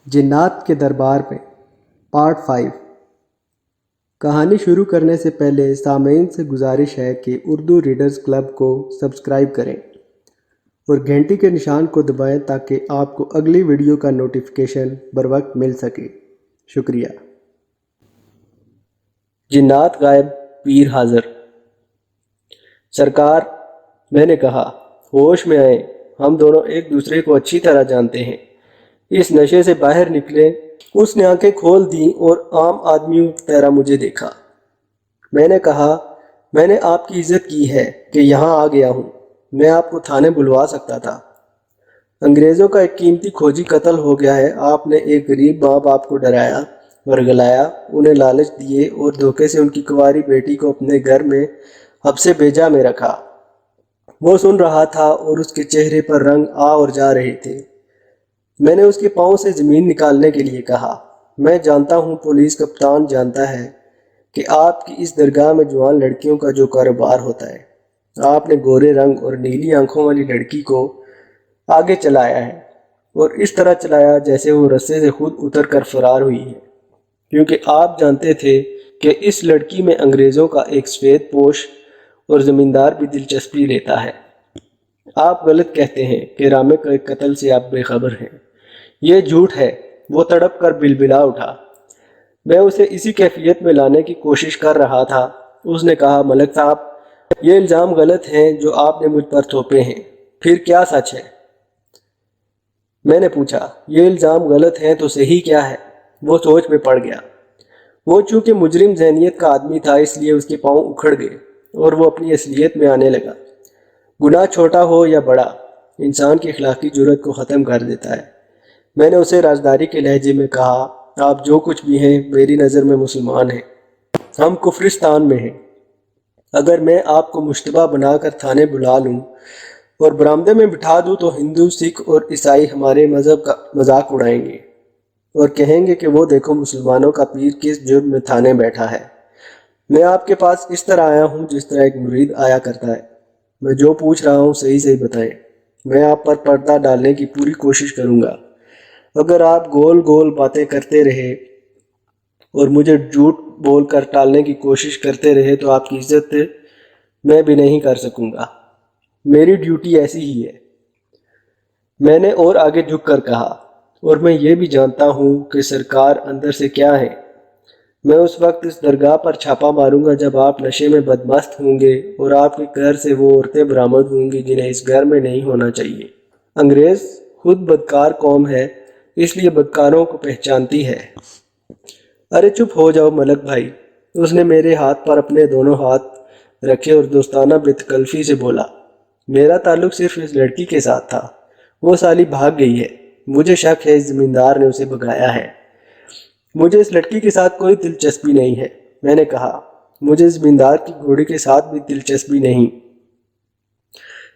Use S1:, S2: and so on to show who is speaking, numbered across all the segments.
S1: جنات کے دربار میں پارٹ 5۔ کہانی شروع کرنے سے پہلے سامعین سے گزارش ہے کہ اردو ریڈرز کلب کو سبسکرائب کریں اور گھنٹی کے نشان کو دبائیں تاکہ آپ کو اگلی ویڈیو کا نوٹیفیکیشن بروقت مل سکے۔ شکریہ۔ جنات غائب، پیر حاضر۔ سرکار، میں نے کہا، ہوش میں آئیں، ہم دونوں ایک دوسرے کو اچھی طرح جانتے ہیں۔ اس نشے سے باہر نکلے۔ اس نے آنکھیں کھول دیں اور عام آدمیوں کی طرح مجھے دیکھا۔ میں نے کہا، میں نے آپ کی عزت کی ہے کہ یہاں آ گیا ہوں، میں آپ کو تھانے بلوا سکتا تھا۔ انگریزوں کا ایک قیمتی کھوجی قتل ہو گیا ہے، آپ نے ایک غریب ماں باپ کو ڈرایا، ورگلایا، انہیں لالچ دیے اور دھوکے سے ان کی کنواری بیٹی کو اپنے گھر میں حبس بھیجا میں رکھا۔ وہ سن رہا تھا اور اس کے چہرے پر رنگ آ اور جا رہے تھے۔ میں نے اس کے پاؤں سے زمین نکالنے کے لیے کہا، میں جانتا ہوں، پولیس کپتان جانتا ہے کہ آپ کی اس درگاہ میں جوان لڑکیوں کا جو کاروبار ہوتا ہے۔ آپ نے گورے رنگ اور نیلی آنکھوں والی لڑکی کو آگے چلایا ہے اور اس طرح چلایا جیسے وہ رسے سے خود اتر کر فرار ہوئی ہے، کیونکہ آپ جانتے تھے کہ اس لڑکی میں انگریزوں کا ایک سفید پوش اور زمیندار بھی دلچسپی لیتا ہے۔ آپ غلط کہتے ہیں کہ رامے کے قتل سے آپ بے خبر ہیں۔ یہ جھوٹ ہے۔ وہ تڑپ کر بلبلا اٹھا۔ میں اسے اسی کیفیت میں لانے کی کوشش کر رہا تھا۔ اس نے کہا، ملک صاحب، یہ الزام غلط ہیں جو آپ نے مجھ پر تھوپے ہیں، پھر کیا سچ ہے؟ میں نے پوچھا، یہ الزام غلط ہیں تو صحیح کیا ہے؟ وہ سوچ میں پڑ گیا۔ وہ چونکہ مجرم ذہنیت کا آدمی تھا، اس لیے اس کے پاؤں اکھڑ گئے اور وہ اپنی اصلیت میں آنے لگا۔ گناہ چھوٹا ہو یا بڑا، انسان کی اخلاقی جرات کو ختم کر دیتا ہے۔ میں نے اسے رازداری کے لہجے میں کہا، آپ جو کچھ بھی ہیں میری نظر میں مسلمان ہیں، ہم کفرستان میں ہیں۔ اگر میں آپ کو مشتبہ بنا کر تھانے بلا لوں اور برآمدے میں بٹھا دوں تو ہندو، سکھ اور عیسائی ہمارے مذہب کا مذاق اڑائیں گے اور کہیں گے کہ وہ دیکھو مسلمانوں کا پیر کس جرم میں تھانے بیٹھا ہے۔ میں آپ کے پاس اس طرح آیا ہوں جس طرح ایک مرید آیا کرتا ہے۔ میں جو پوچھ رہا ہوں صحیح صحیح بتائیں۔ میں آپ پر پردہ ڈالنے کی پوری کوشش کروں گا۔ اگر آپ گول گول باتیں کرتے رہے اور مجھے جھوٹ بول کر ٹالنے کی کوشش کرتے رہے تو آپ کی عزت میں بھی نہیں کر سکوں گا۔ میری ڈیوٹی ایسی ہی ہے۔ میں نے اور آگے جھک کر کہا، اور میں یہ بھی جانتا ہوں کہ سرکار اندر سے کیا ہے۔ میں اس وقت اس درگاہ پر چھاپا ماروں گا جب آپ نشے میں بدمست ہوں گے اور آپ کے گھر سے وہ عورتیں برآمد ہوں گی جنہیں اس گھر میں نہیں ہونا چاہیے۔ انگریز خود بدکار قوم ہے، اس لیے بدکاروں کو پہچانتی ہے۔ ارے چپ ہو جاؤ ملک بھائی۔ اس نے میرے ہاتھ پر اپنے دونوں ہاتھ رکھے اور دوستانہ بے تکلفی سے بولا، میرا تعلق صرف اس لڑکی کے ساتھ تھا، وہ سالی بھاگ گئی ہے، مجھے شک ہے اس زمیندار نے اسے بھگایا ہے۔ مجھے اس لڑکی کے ساتھ کوئی دلچسپی نہیں ہے۔ میں نے کہا، مجھے زمیندار کی گھوڑی کے ساتھ بھی دلچسپی نہیں۔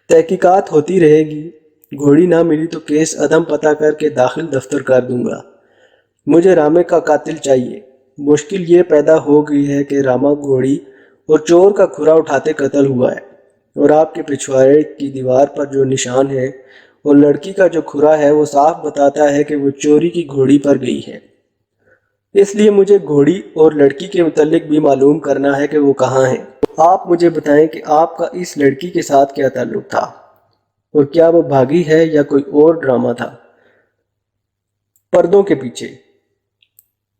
S1: تحقیقات ہوتی رہے گی، گھوڑی نہ ملی تو کیس عدم پتہ کر کے داخل دفتر کر دوں گا۔ مجھے رامے کا قاتل چاہیے۔ مشکل یہ پیدا ہو گئی ہے کہ راما گھوڑی اور چور کا کھرا اٹھاتے قتل ہوا ہے، اور آپ کے پچھواڑے کی دیوار پر جو نشان ہے اور لڑکی کا جو کھرا ہے وہ صاف بتاتا ہے کہ وہ چوری کی گھوڑی پر گئی ہے۔ اس لیے مجھے گھوڑی اور لڑکی کے متعلق بھی معلوم کرنا ہے کہ وہ کہاں ہیں۔ آپ مجھے بتائیں کہ آپ کا اس لڑکی کے ساتھ کیا تعلق تھا، اور کیا وہ بھاگی ہے یا کوئی اور ڈرامہ تھا پردوں کے پیچھے؟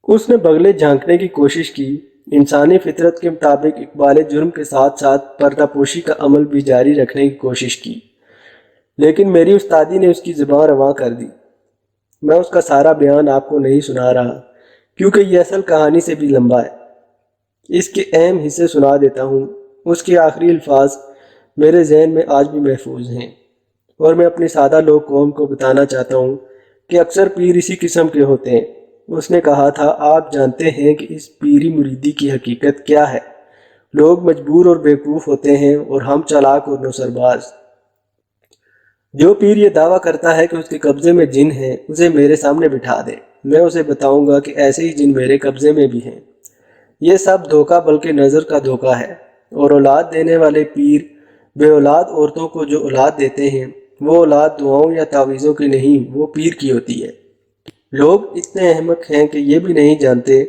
S1: اس نے بغلے جھانکنے کی کوشش کی۔ انسانی فطرت کے مطابق اقبال جرم کے ساتھ ساتھ پردہ پوشی کا عمل بھی جاری رکھنے کی کوشش کی، لیکن میری استادی نے اس کی زبان رواں کر دی۔ میں اس کا سارا بیان آپ کو نہیں سنا رہا کیونکہ یہ اصل کہانی سے بھی لمبا ہے۔ اس کے اہم حصے سنا دیتا ہوں۔ اس کے آخری الفاظ میرے ذہن میں آج بھی محفوظ ہیں، اور میں اپنی سادہ لوگ قوم کو بتانا چاہتا ہوں کہ اکثر پیر اسی قسم کے ہوتے ہیں۔ اس نے کہا تھا، آپ جانتے ہیں کہ اس پیری مریدی کی حقیقت کیا ہے؟ لوگ مجبور اور بیوقوف ہوتے ہیں اور ہم چالاک اور نوسرباز۔ جو پیر یہ دعویٰ کرتا ہے کہ اس کے قبضے میں جن ہیں، اسے میرے سامنے بٹھا دے، میں اسے بتاؤں گا کہ ایسے ہی جن میرے قبضے میں بھی ہیں۔ یہ سب دھوکہ بلکہ نظر کا دھوکہ ہے، اور اولاد دینے والے پیر بے اولاد عورتوں کو جو اولاد دیتے ہیں، وہ اولاد دعاؤں یا تعویذوں کی نہیں، وہ پیر کی ہوتی ہے۔ لوگ اتنے احمق ہیں کہ یہ بھی نہیں جانتے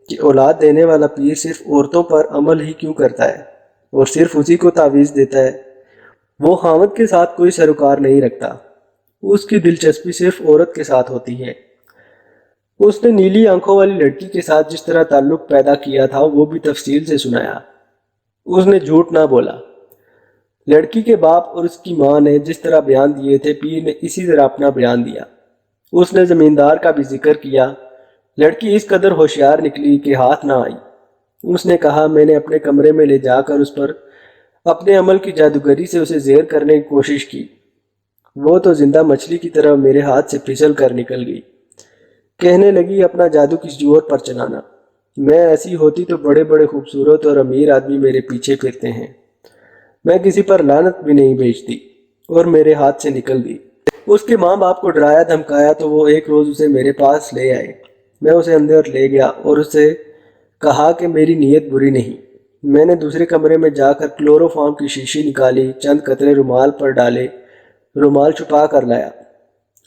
S1: کہ اولاد دینے والا پیر صرف عورتوں پر عمل ہی کیوں کرتا ہے اور صرف اسی کو تعویذ دیتا ہے۔ وہ خاوند کے ساتھ کوئی سروکار نہیں رکھتا، اس کی دلچسپی صرف عورت کے ساتھ ہوتی ہے۔ اس نے نیلی آنکھوں والی لڑکی کے ساتھ جس طرح تعلق پیدا کیا تھا وہ بھی تفصیل سے سنایا۔ اس نے جھوٹ نہ بولا۔ لڑکی کے باپ اور اس کی ماں نے جس طرح بیان دیے تھے پیر نے اسی طرح اپنا بیان دیا۔ اس نے زمیندار کا بھی ذکر کیا۔ لڑکی اس قدر ہوشیار نکلی کہ ہاتھ نہ آئی۔ اس نے کہا میں نے اپنے کمرے میں لے جا کر اس پر اپنے عمل کی جادوگری سے اسے زیر کرنے کی کوشش کی۔ وہ تو زندہ مچھلی کی طرح میرے ہاتھ سے پھسل کر نکل گئی۔ کہنے لگی اپنا جادو کسی اور پر چلانا۔ میں ایسی ہوتی تو بڑے بڑے خوبصورت اور امیر آدمی میرے پیچھے پھرتے ہیں۔ میں کسی پر لعنت بھی نہیں بھیجتی اور میرے ہاتھ سے نکل گئی۔ اس کے ماں باپ کو ڈرایا دھمکایا تو وہ ایک روز اسے میرے پاس لے آئے۔ میں اسے اندر لے گیا اور اسے کہا کہ میری نیت بری نہیں۔ میں نے دوسرے کمرے میں جا کر کلوروفارم کی شیشی نکالی، چند قطرے رومال پر ڈالے، رومال چھپا کر لایا۔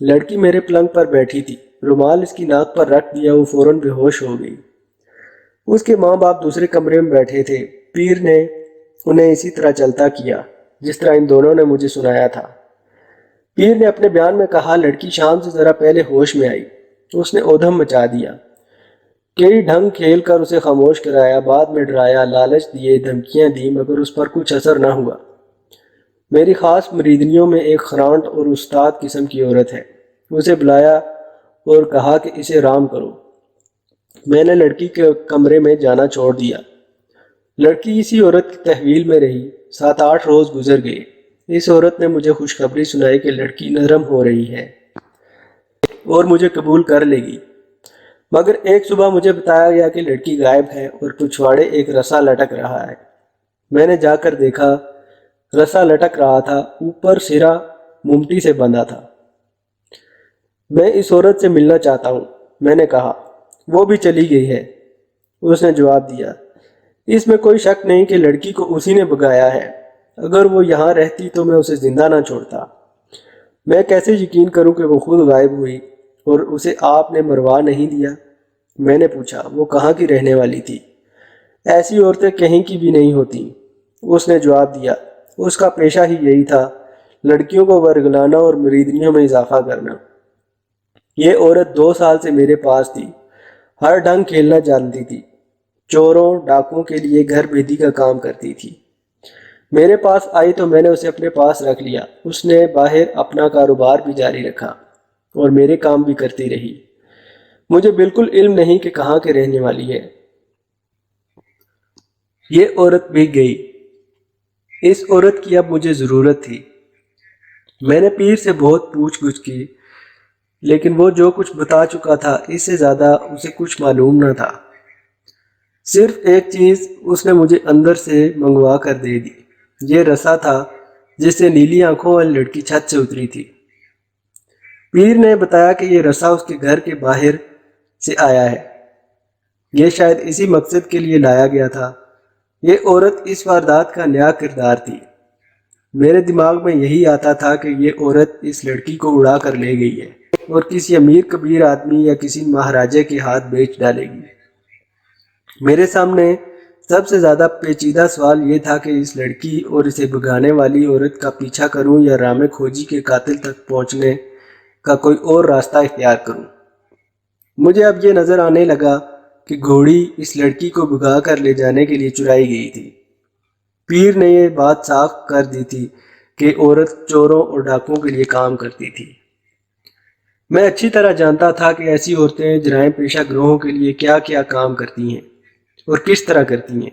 S1: لڑکی میرے پلنگ پر بیٹھی تھی، رومال اس کی ناک پر رکھ دیا، وہ فوراً بے ہوش ہو گئی۔ اس کے ماں باپ دوسرے کمرے میں بیٹھے تھے۔ پیر نے انہیں اسی طرح چلتا کیا جس طرح ان دونوں نے مجھے سنایا تھا۔ پیر نے اپنے بیان میں کہا لڑکی شام سے ذرا پہلے ہوش میں آئی۔ اس نے اودھم مچا دیا، کئی ڈھنگ کھیل کر اسے خاموش کرایا، بعد میں ڈرایا، لالچ دیے، دھمکیاں دی، مگر اس پر کچھ اثر نہ ہوا۔ میری خاص مریدنیوں میں ایک خرانٹ اور استاد قسم کی عورت ہے۔ اسے بلایا اور کہا کہ اسے رام کرو۔ میں نے لڑکی کے کمرے میں جانا چھوڑ دیا۔ لڑکی اسی عورت کی تحویل میں رہی۔ 7-8 روز گزر گئے۔ اس عورت نے مجھے خوشخبری سنائی کہ لڑکی نرم ہو رہی ہے اور مجھے قبول کر لے گی، مگر ایک صبح مجھے بتایا گیا کہ لڑکی غائب ہے اور پچھواڑے ایک رسا لٹک رہا ہے۔ میں نے جا کر دیکھا، رسا لٹک رہا تھا، اوپر سرا مومٹی سے بندھا تھا۔ میں اس عورت سے ملنا چاہتا ہوں، میں نے کہا۔ وہ بھی چلی گئی ہے، اس نے جواب دیا۔ اس میں کوئی شک نہیں کہ لڑکی کو اسی نے بھگایا ہے۔ اگر وہ یہاں رہتی تو میں اسے زندہ نہ چھوڑتا۔ میں کیسے یقین کروں کہ وہ خود غائب ہوئی اور اسے آپ نے مروا نہیں دیا؟ میں نے پوچھا وہ کہاں کی رہنے والی تھی؟ ایسی عورتیں کہیں کی بھی نہیں ہوتی، اس نے جواب دیا۔ اس کا پیشہ ہی یہی تھا، لڑکیوں کو ورگلانا اور مریدنیوں میں اضافہ کرنا۔ یہ عورت 2 سال سے میرے پاس تھی، ہر ڈھنگ کھیلنا جانتی تھی، چوروں ڈاکوں کے لیے گھر بھیدی کا کام کرتی تھی۔ میرے پاس آئی تو میں نے اسے اپنے پاس رکھ لیا۔ اس نے باہر اپنا کاروبار بھی جاری رکھا اور میرے کام بھی کرتی رہی۔ مجھے بالکل علم نہیں کہ کہاں کے رہنے والی ہے۔ یہ عورت بھی گئی۔ اس عورت کی اب مجھے ضرورت تھی۔ میں نے پیر سے بہت پوچھ گچھ کی، لیکن وہ جو کچھ بتا چکا تھا اس سے زیادہ اسے کچھ معلوم نہ تھا۔ صرف ایک چیز اس نے مجھے اندر سے منگوا کر دے دی، یہ رسا تھا جس سے نیلی آنکھوں والی لڑکی چھت سے اتری تھی۔ پیر نے بتایا کہ یہ رسا اس کے گھر کے باہر سے آیا ہے، یہ شاید اسی مقصد کے لیے لایا گیا تھا۔ یہ عورت اس واردات کا نیا کردار تھی۔ میرے دماغ میں یہی آتا تھا کہ یہ عورت اس لڑکی کو اڑا کر لے گئی ہے اور کسی امیر کبیر آدمی یا کسی مہاراجے کے ہاتھ بیچ ڈالے گی۔ میرے سامنے سب سے زیادہ پیچیدہ سوال یہ تھا کہ اس لڑکی اور اسے بھگانے والی عورت کا پیچھا کروں یا رام کھوجی کے قاتل تک پہنچنے کا کوئی اور راستہ اختیار کروں۔ مجھے اب یہ نظر آنے لگا کہ گھوڑی اس لڑکی کو بھگا کر لے جانے کے لیے چرائی گئی تھی۔ پیر نے یہ بات صاف کر دی تھی کہ عورت چوروں اور ڈاکوں کے لیے کام کرتی تھی۔ میں اچھی طرح جانتا تھا کہ ایسی عورتیں جرائم پیشہ گروہوں کے لیے کیا کیا کام کرتی ہیں اور کس طرح کرتی ہیں۔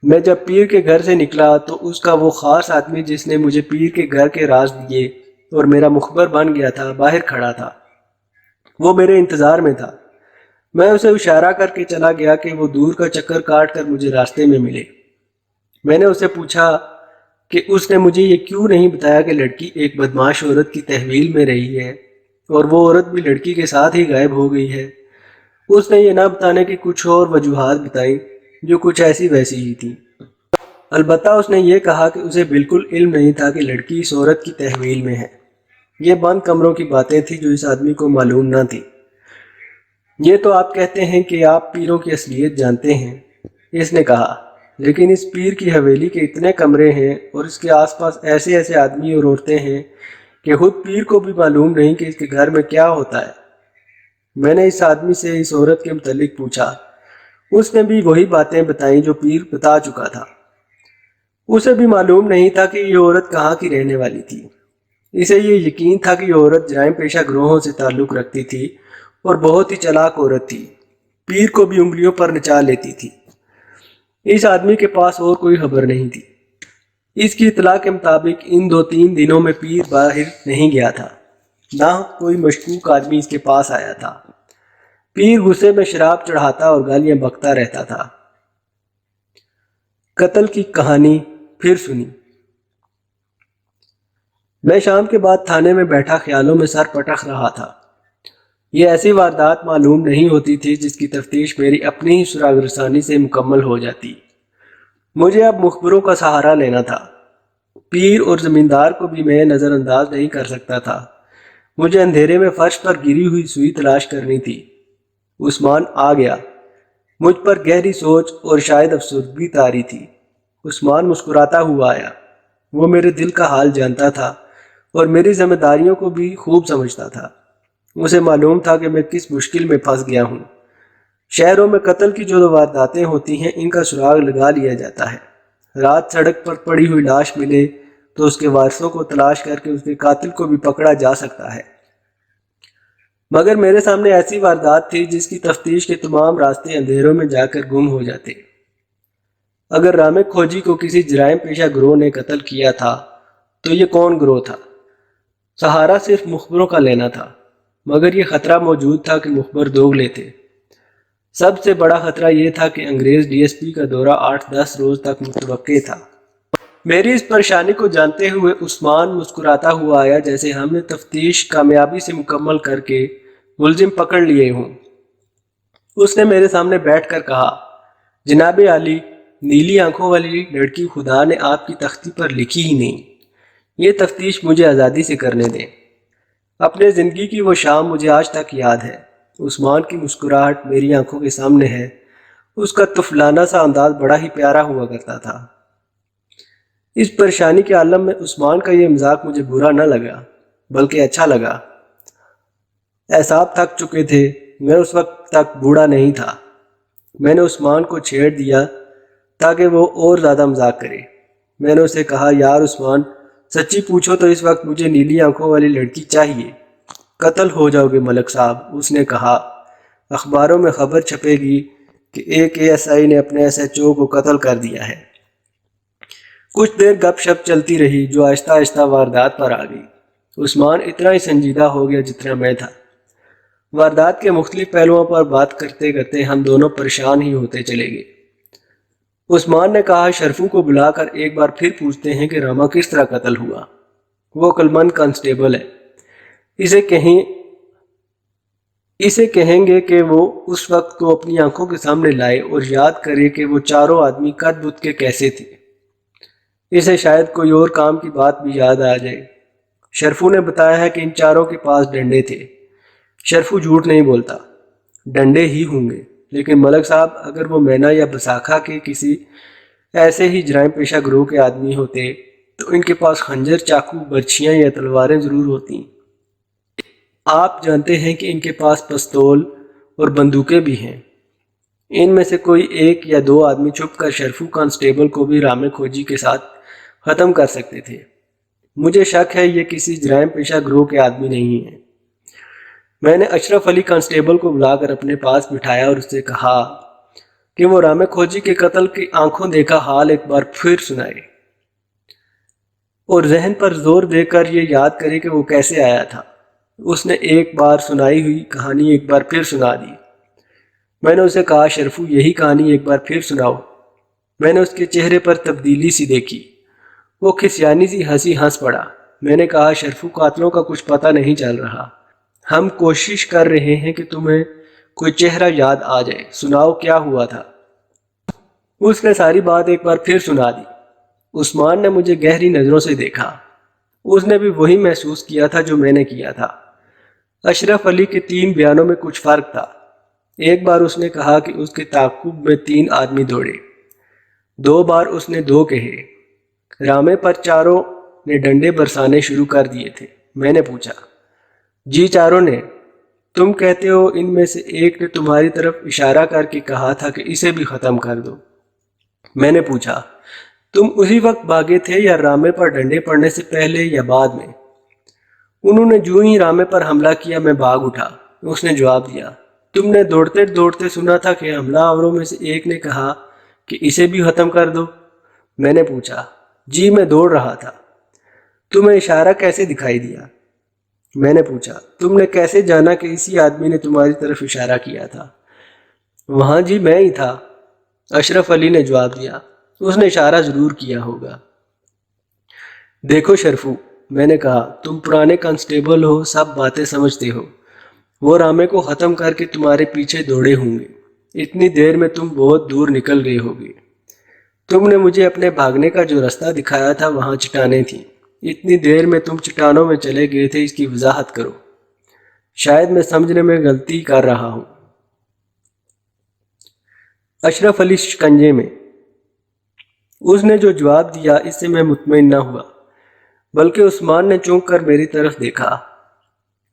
S1: میں جب پیر کے گھر سے نکلا تو اس کا وہ خاص آدمی جس نے مجھے پیر کے گھر کے راز دیے اور میرا مخبر بن گیا تھا باہر کھڑا تھا۔ وہ میرے انتظار میں تھا۔ میں اسے اشارہ کر کے چلا گیا کہ وہ دور کا چکر کاٹ کر مجھے راستے میں ملے۔ میں نے اسے پوچھا کہ اس نے مجھے یہ کیوں نہیں بتایا کہ لڑکی ایک بدمعاش عورت کی تحویل میں رہی ہے اور وہ عورت بھی لڑکی کے ساتھ ہی غائب ہو گئی ہے۔ اس نے یہ نہ بتانے کی کچھ اور وجوہات بتائیں جو کچھ ایسی ویسی ہی تھی۔ البتہ اس نے یہ کہا کہ اسے بالکل علم نہیں تھا کہ لڑکی اس عورت کی تحویل میں ہے۔ یہ بند کمروں کی باتیں تھیں جو اس آدمی کو معلوم نہ تھی۔ یہ تو آپ کہتے ہیں کہ آپ پیروں کی اصلیت جانتے ہیں، اس نے کہا، لیکن اس پیر کی حویلی کے اتنے کمرے ہیں اور اس کے آس پاس ایسے ایسے آدمی اور عورتیں ہیں کہ خود پیر کو بھی معلوم نہیں کہ اس کے گھر میں کیا ہوتا ہے۔ میں نے اس آدمی سے اس عورت کے متعلق پوچھا۔ اس نے بھی وہی باتیں بتائیں جو پیر بتا چکا تھا۔ اسے بھی معلوم نہیں تھا کہ یہ عورت کہاں کی رہنے والی تھی۔ اسے یہ یقین تھا کہ یہ عورت جرائم پیشہ گروہوں سے تعلق رکھتی تھی اور بہت ہی چلاک عورت تھی، پیر کو بھی انگلیوں پر نچا لیتی تھی۔ اس آدمی کے پاس اور کوئی خبر نہیں تھی۔ اس کی اطلاع کے مطابق ان 2-3 دنوں میں پیر باہر نہیں گیا تھا، نہ کوئی مشکوک آدمی اس کے پاس آیا تھا۔ پیر غصے میں شراب چڑھاتا اور گالیاں بکتا رہتا تھا۔ قتل کی کہانی پھر سنی۔ میں شام کے بعد تھانے میں بیٹھا خیالوں میں سر پٹک رہا تھا۔ یہ ایسی واردات معلوم نہیں ہوتی تھی جس کی تفتیش میری اپنی ہی سراغ رسانی سے مکمل ہو جاتی۔ مجھے اب مخبروں کا سہارا لینا تھا۔ پیر اور زمیندار کو بھی میں نظر انداز نہیں کر سکتا تھا۔ مجھے اندھیرے میں فرش پر گری ہوئی سوئی تلاش کرنی تھی۔ عثمان آ گیا۔ مجھ پر گہری سوچ اور شاید افسردگی طاری تھی۔ عثمان مسکراتا ہوا آیا۔ وہ میرے دل کا حال جانتا تھا اور میری ذمہ داریوں کو بھی خوب سمجھتا تھا۔ اسے معلوم تھا کہ میں کس مشکل میں پھنس گیا ہوں۔ شہروں میں قتل کی جو وارداتیں ہوتی ہیں ان کا سراغ لگا لیا جاتا ہے۔ رات سڑک پر پڑی ہوئی لاش ملے تو اس کے وارثوں کو تلاش کر کے اس کے قاتل کو بھی پکڑا جا سکتا ہے۔ مگر میرے سامنے ایسی واردات تھی جس کی تفتیش کے تمام راستے اندھیروں میں جا کر گم ہو جاتے۔ اگر رامے کھوجی کو کسی جرائم پیشہ گروہ نے قتل کیا تھا تو یہ کون گروہ تھا؟ سہارا صرف مخبروں کا لینا تھا، مگر یہ خطرہ موجود تھا کہ مخبر دوگلے تھے۔ سب سے بڑا خطرہ یہ تھا کہ انگریز ڈی ایس پی کا دورہ 8-10 روز تک متوقع تھا۔ میری اس پریشانی کو جانتے ہوئے عثمان مسکراتا ہوا آیا جیسے ہم نے تفتیش کامیابی سے مکمل کر کے ملزم پکڑ لیے ہوں۔ اس نے میرے سامنے بیٹھ کر کہا، جناب عالی، نیلی آنکھوں والی لڑکی خدا نے آپ کی تختی پر لکھی ہی نہیں۔ یہ تفتیش مجھے آزادی سے کرنے دیں۔ اپنے زندگی کی وہ شام مجھے آج تک یاد ہے۔ عثمان کی مسکراہٹ میری آنکھوں کے سامنے ہے۔ اس کا طفلانہ سا انداز بڑا ہی پیارا ہوا کرتا تھا۔ اس پریشانی کے عالم میں عثمان کا یہ مذاق مجھے برا نہ لگا بلکہ اچھا لگا۔ اعصاب تھک چکے تھے۔ میں اس وقت تک بوڑھا نہیں تھا۔ میں نے عثمان کو چھیڑ دیا تاکہ وہ اور زیادہ مذاق کرے۔ میں نے اسے کہا، یار عثمان، سچی پوچھو تو اس وقت مجھے نیلی آنکھوں والی لڑکی چاہیے۔ قتل ہو جاؤ گے ملک صاحب، اس نے کہا۔ اخباروں میں خبر چھپے گی کہ ایک ASI نے اپنے SHO کو قتل کر دیا ہے۔ کچھ دیر گپ شپ چلتی رہی جو آہستہ آہستہ واردات پر آ گئی۔ عثمان اتنا ہی سنجیدہ ہو گیا جتنا میں تھا۔ واردات کے مختلف پہلوؤں پر بات کرتے کرتے ہم دونوں پریشان ہی ہوتے چلے گئے۔ عثمان نے کہا، شرفو کو بلا کر ایک بار پھر پوچھتے ہیں کہ راما کس طرح قتل ہوا۔ وہ عقلمند کانسٹیبل ہے۔ اسے کہیں گے کہ وہ اس وقت کو اپنی آنکھوں کے سامنے لائے اور یاد کرے کہ وہ چاروں آدمی قد بت کے کیسے تھے۔ اسے شاید کوئی اور کام کی بات بھی یاد آ جائے۔ شرفو نے بتایا ہے کہ ان چاروں کے پاس ڈنڈے تھے۔ شرفو جھوٹ نہیں بولتا، ڈنڈے ہی ہوں گے، لیکن ملک صاحب اگر وہ مینا یا بساکھا کے کسی ایسے ہی جرائم پیشہ گروہ کے آدمی ہوتے تو ان کے پاس خنجر، چاقو، برچھیاں یا تلواریں ضرور ہوتی۔ آپ جانتے ہیں کہ ان کے پاس پستول اور بندوقیں بھی ہیں۔ ان میں سے کوئی 1 یا 2 آدمی چھپ کر شرفو کانسٹیبل کو بھی رامے کھوجی کے ساتھ ختم کر سکتے تھے۔ مجھے شک ہے یہ کسی جرائم پیشہ گروہ کے آدمی نہیں ہیں۔ میں نے اشرف علی کانسٹیبل کو بلا کر اپنے پاس بٹھایا اور اس سے کہا کہ وہ رامے کھوجی کے قتل کی آنکھوں دیکھا حال ایک بار پھر سنائے اور ذہن پر زور دے کر یہ یاد کرے کہ وہ کیسے آیا تھا۔ اس نے ایک بار سنائی ہوئی کہانی ایک بار پھر سنا دی۔ میں نے اسے کہا، شرفو یہی کہانی ایک بار پھر سناؤ۔ میں نے اس کے چہرے پر تبدیلی سی دیکھی۔ وہ کھسیانی سی ہنسی ہنس پڑا۔ میں نے کہا، شرفو قاتلوں کا کچھ پتہ نہیں چل رہا۔ ہم کوشش کر رہے ہیں کہ تمہیں کوئی چہرہ یاد آ جائے۔ سناؤ کیا ہوا تھا۔ اس نے ساری بات ایک بار پھر سنا دی۔ عثمان نے مجھے گہری نظروں سے دیکھا۔ اس نے بھی وہی محسوس کیا تھا جو میں نے کیا تھا۔ اشرف علی کے 3 بیانوں میں کچھ فرق تھا۔ ایک بار اس نے کہا کہ اس کے تعاقب میں 3 آدمی دوڑے، 2 بار اس نے 2 کہے۔ رامے پر چاروں نے ڈنڈے برسانے شروع کر دیے تھے۔ میں نے پوچھا، جی چاروں نے؟ تم کہتے ہو ان میں سے ایک نے تمہاری طرف اشارہ کر کے کہا تھا کہ اسے بھی ختم کر دو۔ میں نے پوچھا، تم اسی وقت بھاگے تھے یا رامے پر ڈنڈے پڑنے سے پہلے یا بعد میں؟ انہوں نے جو ہی رامے پر حملہ کیا میں بھاگ اٹھا۔ اس نے جواب دیا، تم نے دوڑتے دوڑتے سنا تھا کہ حملہ آوروں میں سے ایک نے کہا کہ اسے بھی ختم کر دو۔ میں نے پوچھا، جی میں دوڑ رہا تھا۔ تمہیں اشارہ کیسے دکھائی دیا؟ میں نے پوچھا، تم نے کیسے جانا کہ اسی آدمی نے تمہاری طرف اشارہ کیا تھا؟ وہاں جی میں ہی تھا، اشرف علی نے جواب دیا، اس نے اشارہ ضرور کیا ہوگا۔ دیکھو شرفو، میں نے کہا، تم پرانے کانسٹیبل ہو، سب باتیں سمجھتے ہو۔ وہ رامے کو ختم کر کے تمہارے پیچھے دوڑے ہوں گے۔ اتنی دیر میں تم بہت دور نکل گئے ہوگے۔ تم نے مجھے اپنے بھاگنے کا جو رستہ دکھایا تھا وہاں چٹانیں تھیں۔ اتنی دیر میں تم چٹانوں میں چلے گئے تھے، اس کی وضاحت کرو۔ شاید میں سمجھنے میں غلطی کر رہا ہوں۔ اشرف علی شکنجے میں۔ اس نے جو جواب دیا اس سے میں مطمئن نہ ہوا، بلکہ عثمان نے چونک کر میری طرف دیکھا۔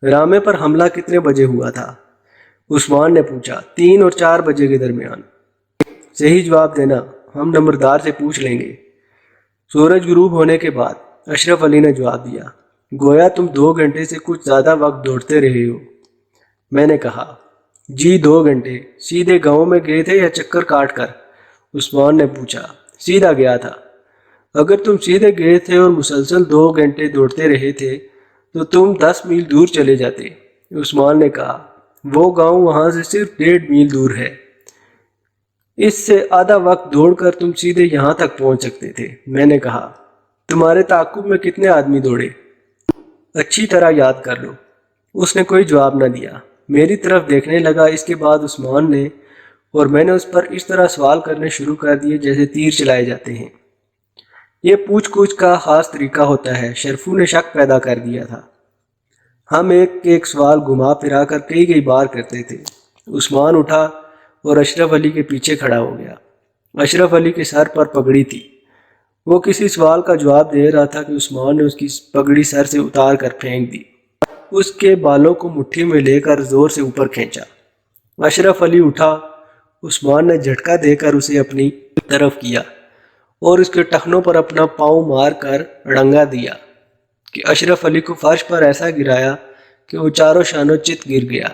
S1: رامے پر حملہ کتنے بجے ہوا تھا؟ عثمان نے پوچھا۔ 3 اور 4 بجے کے درمیان۔ صحیح جواب دینا، ہم نمبردار سے پوچھ لیں گے۔ سورج غروب ہونے کے بعد، اشرف علی نے جواب دیا۔ گویا تم 2 گھنٹے سے کچھ زیادہ وقت دوڑتے رہے ہو۔ میں نے کہا، جی 2 گھنٹے۔ سیدھے گاؤں میں گئے تھے یا چکر کاٹ کر؟ عثمان نے پوچھا۔ سیدھا گیا تھا۔ اگر تم سیدھے گئے تھے اور مسلسل 2 گھنٹے دوڑتے رہے تھے تو تم 10 میل دور چلے جاتے۔ عثمان نے کہا، وہ گاؤں وہاں سے صرف 1.5 میل دور ہے۔ اس سے آدھا وقت دوڑ کر تم سیدھے یہاں تک پہنچ سکتے تھے۔ میں نے کہا، تمہارے تعاقب میں کتنے آدمی دوڑے؟ اچھی طرح یاد کر لو۔ اس نے کوئی جواب نہ دیا۔ میری طرف دیکھنے لگا۔ اس کے بعد عثمان نے اور میں نے اس پر اس طرح سوال کرنے شروع کر دیے جیسے تیر چلائے جاتے ہیں۔ یہ پوچھ گچھ کا خاص طریقہ ہوتا ہے۔ شرفو نے شک پیدا کر دیا تھا۔ ہم ایک سوال گھما پھرا کر کئی بار کرتے تھے۔ عثمان اٹھا اور اشرف علی کے پیچھے کھڑا ہو گیا۔ اشرف علی کے سر پر پگڑی تھی۔ وہ کسی سوال کا جواب دے رہا تھا کہ عثمان نے اس کی پگڑی سر سے اتار کر پھینک دی۔ اس کے بالوں کو مٹھی میں لے کر زور سے اوپر کھینچا۔ اشرف علی اٹھا۔ عثمان نے جھٹکا دے کر اسے اپنی طرف کیا اور اس کے ٹخنوں پر اپنا پاؤں مار کر اڑنگا دیا کہ اشرف علی کو فرش پر ایسا گرایا کہ وہ چاروں شانوں چت گر گیا۔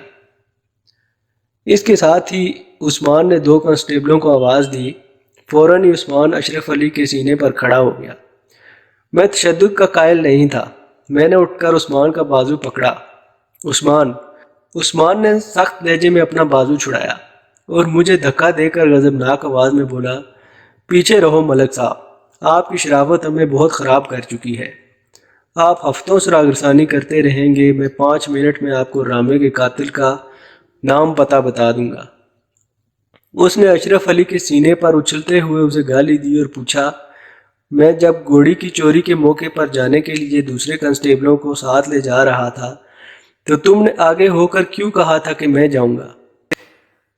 S1: اس کے ساتھ ہی عثمان نے 2 کانسٹیبلوں کو آواز دی۔ فوراً ہی عثمان اشرف علی کے سینے پر کھڑا ہو گیا۔ میں تشدد کا قائل نہیں تھا۔ میں نے اٹھ کر عثمان کا بازو پکڑا۔ عثمان نے سخت لہجے میں اپنا بازو چھڑایا اور مجھے دھکا دے کر غضبناک آواز میں بولا، پیچھے رہو ملک صاحب، آپ کی شرافت ہمیں بہت خراب کر چکی ہے۔ آپ ہفتوں سے راگرسانی کرتے رہیں گے، میں 5 منٹ میں آپ کو رامے کے قاتل کا نام پتہ بتا دوں گا۔ اس نے اشرف علی کے سینے پر اچھلتے ہوئے اسے گالی دی اور پوچھا، میں جب گھوڑی کی چوری کے موقع پر جانے کے لیے دوسرے کانسٹیبلوں کو ساتھ لے جا رہا تھا تو تم نے آگے ہو کر کیوں کہا تھا کہ میں جاؤں گا؟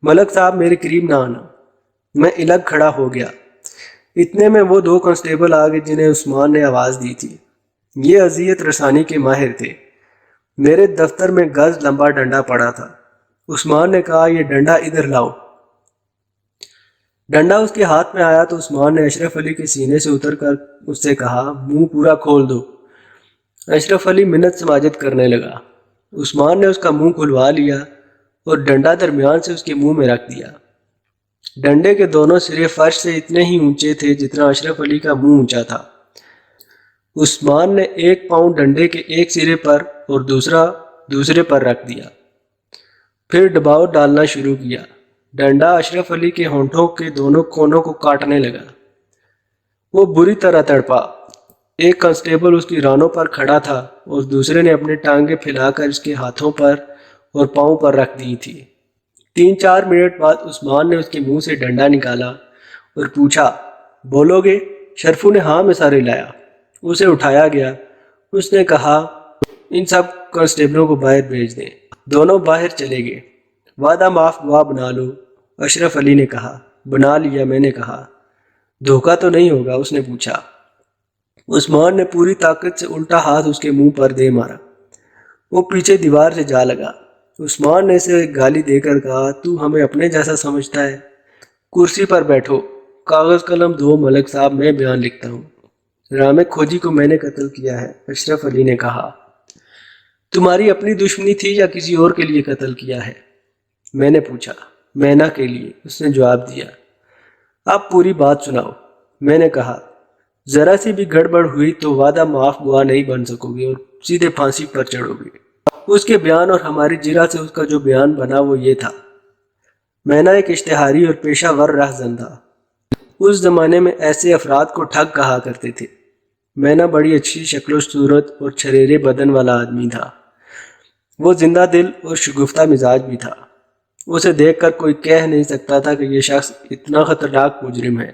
S1: ملک صاحب میرے قریب نہ آنا۔ میں الگ کھڑا ہو گیا۔ اتنے میں وہ 2 کانسٹیبل آگے جنہیں عثمان نے آواز دی تھی۔ یہ اذیت رسانی کے ماہر تھے۔ میرے دفتر میں گز لمبا ڈنڈا پڑا تھا۔ عثمان نے کہا، یہ ڈنڈا ادھر لاؤ۔ ڈنڈا اس کے ہاتھ میں آیا تو عثمان نے اشرف علی کے سینے سے اتر کر اس سے کہا، منہ پورا کھول دو۔ اشرف علی منت سماجت کرنے لگا۔ عثمان نے اس کا منہ کھلوا لیا اور ڈنڈا درمیان سے اس کے منہ میں رکھ دیا۔ ڈنڈے کے دونوں سرے فرش سے اتنے ہی اونچے تھے جتنا اشرف علی کا منہ اونچا تھا۔ عثمان نے 1 پاؤں ڈنڈے کے ایک سرے پر اور دوسرے پر رکھ دیا، پھر دباؤ ڈالنا شروع کیا۔ ڈنڈا اشرف علی کے ہونٹوں کے دونوں کونوں کو کاٹنے لگا۔ وہ بری طرح تڑپا۔ ایک کانسٹیبل اس کی رانوں پر کھڑا تھا اور دوسرے نے اپنی ٹانگیں پھیلا کر اس کے ہاتھوں پر اور پاؤں پر رکھ دی تھی۔ 3-4 منٹ بعد عثمان نے اس کے منہ سے ڈنڈا نکالا اور پوچھا، بولو گے؟ شرفو نے ہاں میں سارے لایا۔ اسے اٹھایا گیا۔ اس نے کہا، ان سب کانسٹیبلوں کو باہر بھیج دیں۔ دونوں باہر چلے گئے۔ وعدہ معاف گواہ بنا لو، اشرف علی نے کہا۔ بنا لیا، میں نے کہا۔ دھوکہ تو نہیں ہوگا؟ اس نے پوچھا۔ عثمان نے پوری طاقت سے الٹا ہاتھ اس کے منہ پر دے مارا۔ وہ پیچھے دیوار سے جا لگا۔ عثمان نے اسے گالی دے کر کہا، تو ہمیں اپنے جیسا سمجھتا ہے؟ کرسی پر بیٹھو، کاغذ قلم دو ملک صاحب، میں بیان لکھتا ہوں۔ رامے کھوجی کو میں نے قتل کیا ہے، اشرف علی نے کہا۔ تمہاری اپنی دشمنی تھی یا کسی اور کے لیے قتل کیا ہے؟ میں نے پوچھا۔ مینا کے لیے، اس نے جواب دیا۔ اب پوری بات سناؤ، میں نے کہا۔ ذرا سی بھی گڑبڑ ہوئی تو وعدہ معاف گواہ نہیں بن سکو گے اور سیدھے پھانسی پر چڑھو گے۔ اس کے بیان اور ہماری جرح سے اس کا جو بیان بنا وہ یہ تھا۔ مینا ایک اشتہاری اور پیشہ ور رہزن تھا۔ اس زمانے میں ایسے افراد کو ٹھگ کہا کرتے تھے۔ مینا بڑی اچھی شکل و صورت اور چھریرے بدن والا آدمی تھا۔ وہ زندہ دل اور شگفتہ مزاج بھی تھا۔ اسے دیکھ کر کوئی کہہ نہیں سکتا تھا کہ یہ شخص اتنا خطرناک مجرم ہے۔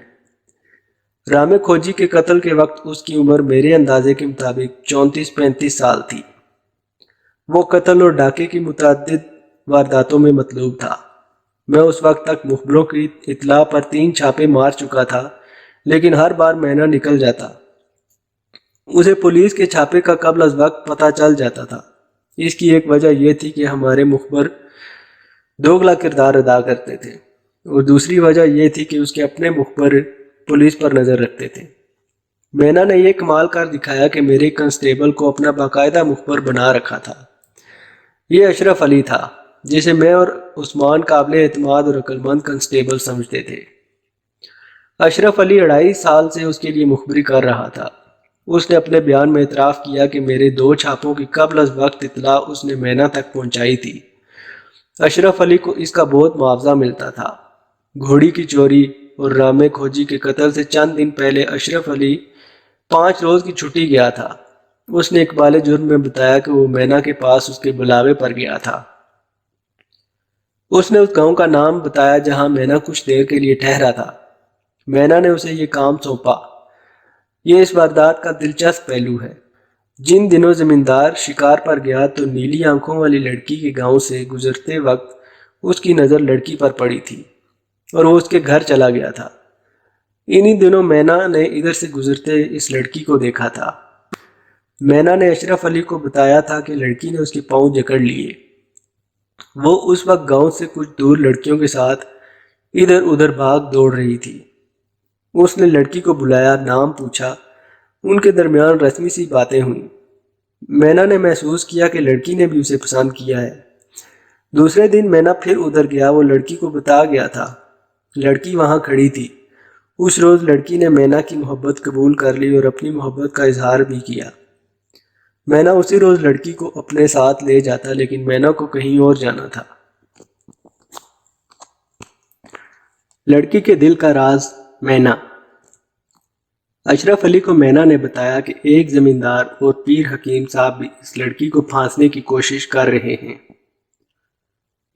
S1: رامے کھوجی کے قتل کے وقت اس کی عمر میرے اندازے کے مطابق 34-35 سال تھی۔ وہ قتل اور ڈاکے کی متعدد وارداتوں میں مطلوب تھا۔ میں اس وقت تک مخبروں کی اطلاع پر 3 چھاپے مار چکا تھا، لیکن ہر بار مینا نکل جاتا۔ اسے پولیس کے چھاپے کا قبل از وقت پتہ چل جاتا تھا۔ اس کی ایک وجہ یہ تھی کہ ہمارے مخبر دوگلا کردار ادا کرتے تھے، اور دوسری وجہ یہ تھی کہ اس کے اپنے مخبر پولیس پر نظر رکھتے تھے۔ مینا نے یہ کمال کر دکھایا کہ میرے کنسٹیبل کو اپنا باقاعدہ مخبر بنا رکھا تھا۔ یہ اشرف علی تھا، جسے میں اور عثمان قابل اعتماد اور عقل مند کنسٹیبل سمجھتے تھے۔ اشرف علی 2.5 سال سے اس کے لیے مخبری کر رہا تھا۔ اس نے اپنے بیان میں اعتراف کیا کہ میرے 2 چھاپوں کی قبل از وقت اطلاع اس نے مینا تک پہنچائی تھی۔ اشرف علی کو اس کا بہت معاوضہ ملتا تھا۔ گھوڑی کی چوری اور رامے کھوجی کے قتل سے چند دن پہلے اشرف علی 5 روز کی چھٹی گیا تھا۔ اس نے اقبال جرم میں بتایا کہ وہ مینا کے پاس اس کے بلاوے پر گیا تھا۔ اس نے اس گاؤں کا نام بتایا جہاں مینا کچھ دیر کے لیے ٹھہرا تھا۔ مینا نے اسے یہ کام سونپا۔ یہ اس واردات کا دلچسپ پہلو ہے۔ جن دنوں زمیندار شکار پر گیا تو نیلی آنکھوں والی لڑکی کے گاؤں سے گزرتے وقت اس کی نظر لڑکی پر پڑی تھی اور وہ اس کے گھر چلا گیا تھا۔ انہی دنوں مینا نے ادھر سے گزرتے اس لڑکی کو دیکھا تھا۔ مینا نے اشرف علی کو بتایا تھا کہ لڑکی نے اس کے پاؤں جکڑ لیے۔ وہ اس وقت گاؤں سے کچھ دور لڑکیوں کے ساتھ ادھر ادھر بھاگ دوڑ رہی تھی۔ اس نے لڑکی کو بلایا، نام پوچھا، ان کے درمیان رسمی سی باتیں ہوئیں۔ مینا نے محسوس کیا کہ لڑکی نے بھی اسے پسند کیا ہے۔ دوسرے دن مینا پھر ادھر گیا، وہ لڑکی کو بتا گیا تھا۔ لڑکی وہاں کھڑی تھی۔ اس روز لڑکی نے مینا کی محبت قبول کر لی اور اپنی محبت کا اظہار بھی کیا۔ مینا اسی روز لڑکی کو اپنے ساتھ لے جاتا، لیکن مینا کو کہیں اور جانا تھا۔ لڑکی کے دل کا راز، مینا۔ اشرف علی کو مینا نے بتایا کہ ایک زمیندار اور پیر حکیم صاحب بھی اس لڑکی کو پھانسنے کی کوشش کر رہے ہیں۔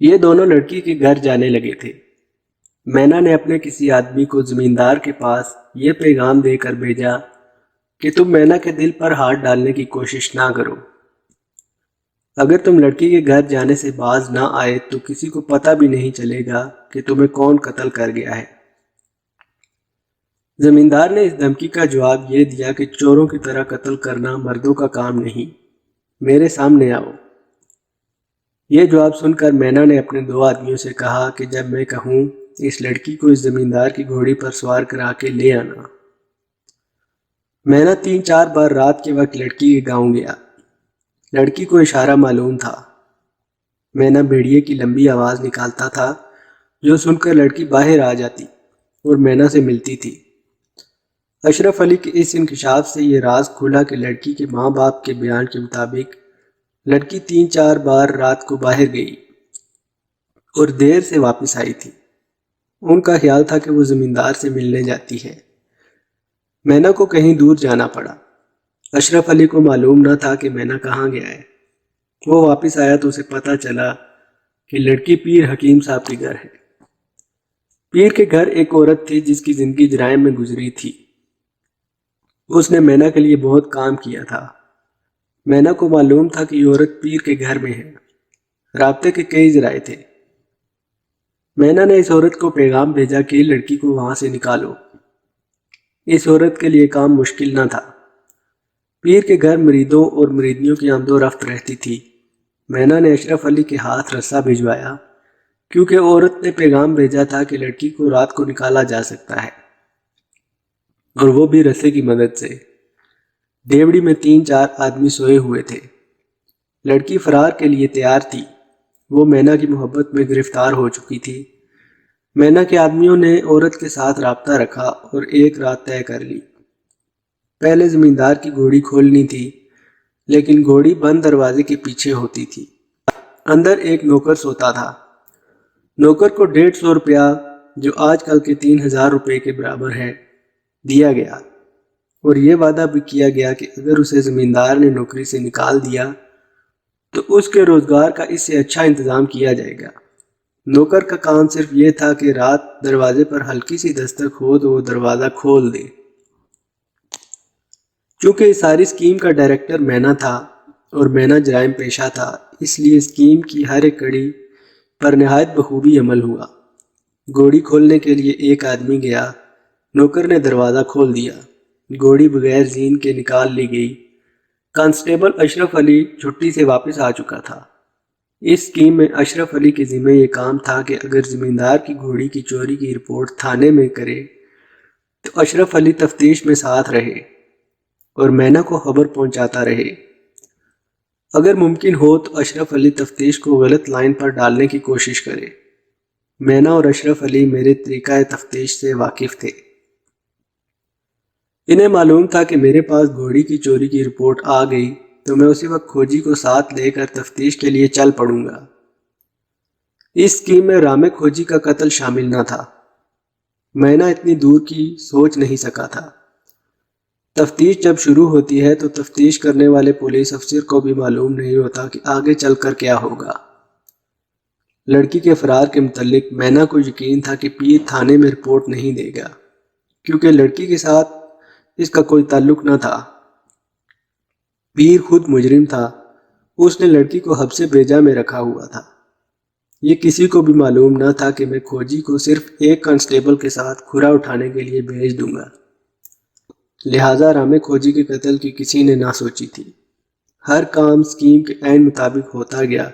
S1: یہ دونوں لڑکی کے گھر جانے لگے تھے۔ مینا نے اپنے کسی آدمی کو زمیندار کے پاس یہ پیغام دے کر بھیجا کہ تم مینا کے دل پر ہاتھ ڈالنے کی کوشش نہ کرو۔ اگر تم لڑکی کے گھر جانے سے باز نہ آئے تو کسی کو پتہ بھی نہیں چلے گا کہ تمہیں کون قتل کر گیا ہے۔ زمیندار نے اس دھمکی کا جواب یہ دیا کہ چوروں کی طرح قتل کرنا مردوں کا کام نہیں، میرے سامنے آؤ۔ یہ جواب سن کر مینا نے اپنے 2 آدمیوں سے کہا کہ جب میں کہوں اس لڑکی کو اس زمیندار کی گھوڑی پر سوار کرا کے لے آنا۔ مینا 3-4 بار رات کے وقت لڑکی کے گاؤں گیا۔ لڑکی کو اشارہ معلوم تھا۔ مینا بھیڑیے کی لمبی آواز نکالتا تھا، جو سن کر لڑکی باہر آ جاتی اور مینا سے ملتی تھی۔ اشرف علی کے اس انکشاف سے یہ راز کھلا کہ لڑکی کے ماں باپ کے بیان کے مطابق لڑکی 3-4 بار رات کو باہر گئی اور دیر سے واپس آئی تھی۔ ان کا خیال تھا کہ وہ زمیندار سے ملنے جاتی ہے۔ مینا کو کہیں دور جانا پڑا۔ اشرف علی کو معلوم نہ تھا کہ مینا کہاں گیا ہے۔ وہ واپس آیا تو اسے پتہ چلا کہ لڑکی پیر حکیم صاحب کے گھر ہے۔ پیر کے گھر ایک عورت تھی جس کی زندگی جرائم میں گزری تھی۔ اس نے مینا کے لیے بہت کام کیا تھا۔ مینا کو معلوم تھا کہ یہ عورت پیر کے گھر میں ہے۔ رابطے کے کئی ذرائع تھے۔ مینا نے اس عورت کو پیغام بھیجا کہ لڑکی کو وہاں سے نکالو۔ اس عورت کے لیے کام مشکل نہ تھا۔ پیر کے گھر مریدوں اور مریدنیوں کی آمد و رفت رہتی تھی۔ مینا نے اشرف علی کے ہاتھ رسا بھجوایا کیونکہ عورت نے پیغام بھیجا تھا کہ لڑکی کو رات کو نکالا جا سکتا ہے، اور وہ بھی رسے کی مدد سے۔ دیوڑی میں 3-4 آدمی سوئے ہوئے تھے۔ لڑکی فرار کے لیے تیار تھی۔ وہ مینا کی محبت میں گرفتار ہو چکی تھی۔ مینا کے آدمیوں نے عورت کے ساتھ رابطہ رکھا اور ایک رات طے کر لی۔ پہلے زمیندار کی گھوڑی کھولنی تھی، لیکن گھوڑی بند دروازے کے پیچھے ہوتی تھی۔ اندر ایک نوکر سوتا تھا۔ نوکر کو 150 روپیہ، جو آج کل کے 3000 روپے کے برابر ہے، دیا گیا، اور یہ وعدہ بھی کیا گیا کہ اگر اسے زمیندار نے نوکری سے نکال دیا تو اس کے روزگار کا اس سے اچھا انتظام کیا جائے گا۔ نوکر کا کام صرف یہ تھا کہ رات دروازے پر ہلکی سی دستک ہو تو وہ دروازہ کھول دے۔ چونکہ اس ساری اسکیم کا ڈائریکٹر مینا تھا اور مینا جرائم پیشہ تھا، اس لیے اسکیم کی ہر ایک کڑی پر نہایت بخوبی عمل ہوا۔ گھوڑی کھولنے کے لیے ایک آدمی گیا، نوکر نے دروازہ کھول دیا، گھوڑی بغیر زین کے نکال لی گئی۔ کانسٹیبل اشرف علی چھٹی سے واپس آ چکا تھا۔ اس اسکیم میں اشرف علی کے ذمہ یہ کام تھا کہ اگر زمیندار کی گھوڑی کی چوری کی رپورٹ تھانے میں کرے تو اشرف علی تفتیش میں ساتھ رہے اور مینا کو خبر پہنچاتا رہے۔ اگر ممکن ہو تو اشرف علی تفتیش کو غلط لائن پر ڈالنے کی کوشش کرے۔ مینا اور اشرف علی میرے طریقہ تفتیش سے واقف تھے۔ انہیں معلوم تھا کہ میرے پاس گھوڑی کی چوری کی رپورٹ آ گئی تو میں اسی وقت کھوجی کو ساتھ لے کر تفتیش کے لیے چل پڑوں گا۔ اس اسکیم میں رامے کھوجی کا قتل شامل نہ تھا۔ مینا اتنی دور کی سوچ نہیں سکا تھا۔ تفتیش جب شروع ہوتی ہے تو تفتیش کرنے والے پولیس افسر کو بھی معلوم نہیں ہوتا کہ آگے چل کر کیا ہوگا۔ لڑکی کے فرار کے متعلق مینا کو یقین تھا کہ پیر تھانے میں رپورٹ نہیں دے گا، کیونکہ لڑکی کے ساتھ اس کا کوئی تعلق نہ تھا۔ پیر خود مجرم تھا، اس نے لڑکی کو حبس بیجا میں رکھا ہوا تھا۔ یہ کسی کو بھی معلوم نہ تھا کہ میں کھوجی کو صرف ایک کانسٹیبل کے ساتھ کھرا اٹھانے کے لیے بھیج دوں گا، لہٰذا رامے کھوجی کے قتل کی کسی نے نہ سوچی تھی۔ ہر کام اسکیم کے عین مطابق ہوتا گیا۔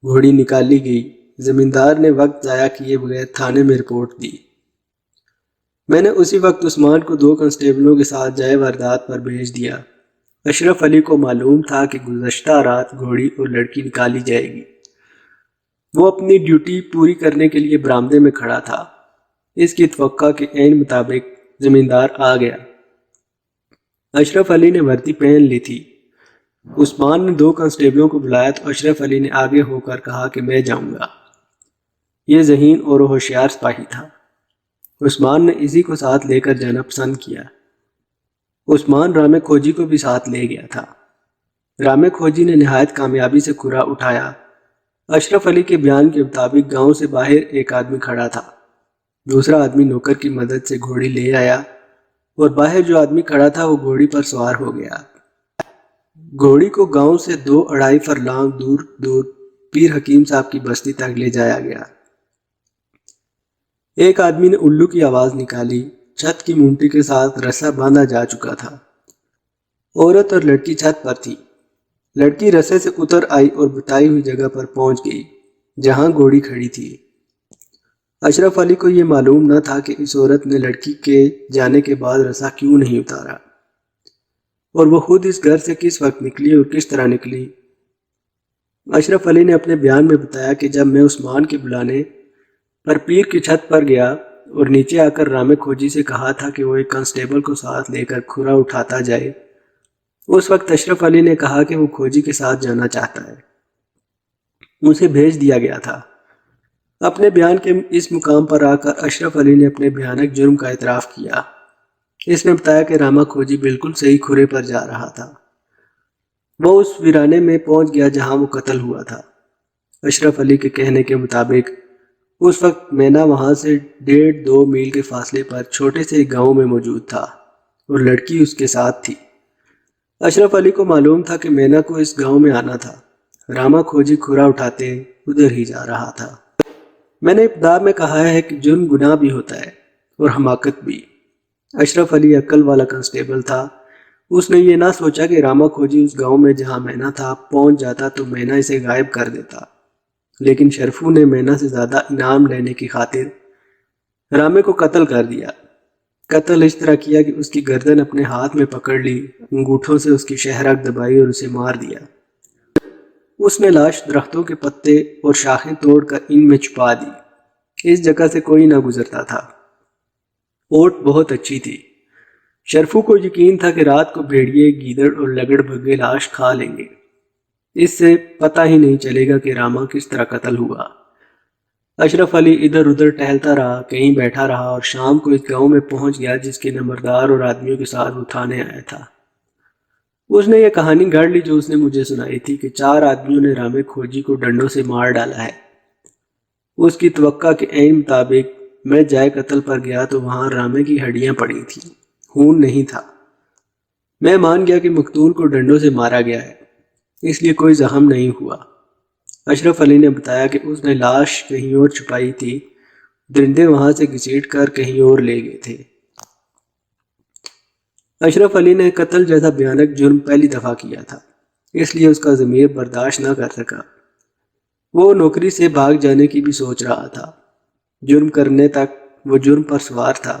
S1: گھوڑی نکالی گئی۔ زمیندار نے وقت ضائع کیے بغیر تھانے میں رپورٹ دی۔ میں نے اسی وقت عثمان کو 2 کانسٹیبلوں کے ساتھ جائے واردات پر بھیج دیا۔ اشرف علی کو معلوم تھا کہ گزشتہ رات گھوڑی اور لڑکی نکالی جائے گی۔ وہ اپنی ڈیوٹی پوری کرنے کے لیے برآمدے میں کھڑا تھا۔ اس کی توقع کے عین مطابق زمیندار آ گیا۔ اشرف علی نے وردی پہن لی تھی۔ عثمان نے 2 کانسٹیبلوں کو بلایا تو اشرف علی نے آگے ہو کر کہا کہ میں جاؤں گا۔ یہ ذہین اور ہوشیار سپاہی تھا۔ عثمان نے اسی کو ساتھ لے کر جانا پسند کیا۔ عثمان رامے کھوجی کو بھی ساتھ لے گیا تھا۔ رامے کھوجی نے نہایت کامیابی سے کھرا اٹھایا۔ اشرف علی کے بیان کے مطابق گاؤں سے باہر ایک آدمی کھڑا تھا۔ دوسرا آدمی نوکر کی مدد سے گھوڑی لے آیا اور باہر جو آدمی کھڑا تھا وہ گھوڑی پر سوار ہو گیا۔ گھوڑی کو گاؤں سے 2-2.5 فرلانگ دور پیر حکیم صاحب کی بستی تک لے جایا گیا۔ ایک آدمی نے الو کی آواز نکالی۔ چھت کی مونٹی کے ساتھ رسا باندھا جا چکا تھا۔ عورت اور لڑکی چھت پر تھی۔ لڑکی رسے سے اتر آئی اور بتائی ہوئی جگہ پر پہنچ گئی جہاں گھوڑی کھڑی تھی۔ اشرف علی کو یہ معلوم نہ تھا کہ اس عورت نے لڑکی کے جانے کے بعد رسا کیوں نہیں اتارا، اور وہ خود اس گھر سے کس وقت نکلی اور کس طرح نکلی۔ اشرف علی نے اپنے بیان میں بتایا کہ جب میں عثمان کے بلانے پر پیر کی چھت پر گیا اور نیچے آ کر رامے کھوجی سے کہا تھا کہ وہ ایک کانسٹیبل کو ساتھ لے کر کھرا اٹھاتا جائے، اس وقت اشرف علی نے کہا کہ وہ کھوجی کے ساتھ جانا چاہتا ہے۔ اسے بھیج دیا گیا تھا۔ اپنے بیان کے اس مقام پر آ کر اشرف علی نے اپنے بھیانک جرم کا اعتراف کیا۔ اس نے بتایا کہ راما کھوجی بالکل صحیح کھرے پر جا رہا تھا۔ وہ اس ویرانے میں پہنچ گیا جہاں وہ قتل ہوا تھا۔ اشرف علی کے کہنے کے مطابق اس وقت مینا وہاں سے 1.5-2 میل کے فاصلے پر چھوٹے سے ایک گاؤں میں موجود تھا اور لڑکی اس کے ساتھ تھی۔ اشرف علی کو معلوم تھا کہ مینا کو اس گاؤں میں آنا تھا۔ راما کھوجی کھرا اٹھاتے ادھر ہی جا رہا تھا۔ میں نے ابتدا میں کہا ہے کہ جرم گناہ بھی ہوتا ہے اور حماقت بھی۔ اشرف علی عقل والا کانسٹیبل تھا۔ اس نے یہ نہ سوچا کہ راما کھوجی اس گاؤں میں جہاں مینا تھا پہنچ جاتا تو مینا اسے غائب کر دیتا، لیکن شرفو نے مینا سے زیادہ انعام لینے کی خاطر رامے کو قتل کر دیا۔ قتل اس طرح کیا کہ اس کی گردن اپنے ہاتھ میں پکڑ لی، انگوٹھوں سے اس کی شہرک دبائی اور اسے مار دیا۔ اس نے لاش درختوں کے پتے اور شاخیں توڑ کر ان میں چھپا دی۔ اس جگہ سے کوئی نہ گزرتا تھا۔ اوٹ بہت اچھی تھی۔ شرفو کو یقین تھا کہ رات کو بھیڑیے، گیدڑ اور لگڑ بھگے لاش کھا لیں گے۔ اس سے پتہ ہی نہیں چلے گا کہ راما کس طرح قتل ہوا۔ اشرف علی ادھر ادھر ٹہلتا رہا، کہیں بیٹھا رہا اور شام کو اس گاؤں میں پہنچ گیا جس کے نمبردار اور آدمیوں کے ساتھ وہ تھانے آیا تھا۔ اس نے یہ کہانی گھڑ لی جو اس نے مجھے سنائی تھی کہ 4 آدمیوں نے رامے کھوجی کو ڈنڈوں سے مار ڈالا ہے۔ اس کی توقع کے عین مطابق میں جائے قتل پر گیا تو وہاں رامے کی ہڈیاں پڑی تھیں، خون نہیں تھا۔ میں مان گیا کہ مقتول کو ڈنڈوں سے مارا گیا ہے، اس لیے کوئی زخم نہیں ہوا۔ اشرف علی نے بتایا کہ اس نے لاش کہیں اور چھپائی تھی، درندے وہاں سے گھسیٹ کر کہیں اور لے گئے تھے۔ اشرف علی نے قتل جیسا بھیانک جرم پہلی دفعہ کیا تھا، اس لیے اس کا ضمیر برداشت نہ کر سکا۔ وہ نوکری سے بھاگ جانے کی بھی سوچ رہا تھا۔ جرم کرنے تک وہ جرم پر سوار تھا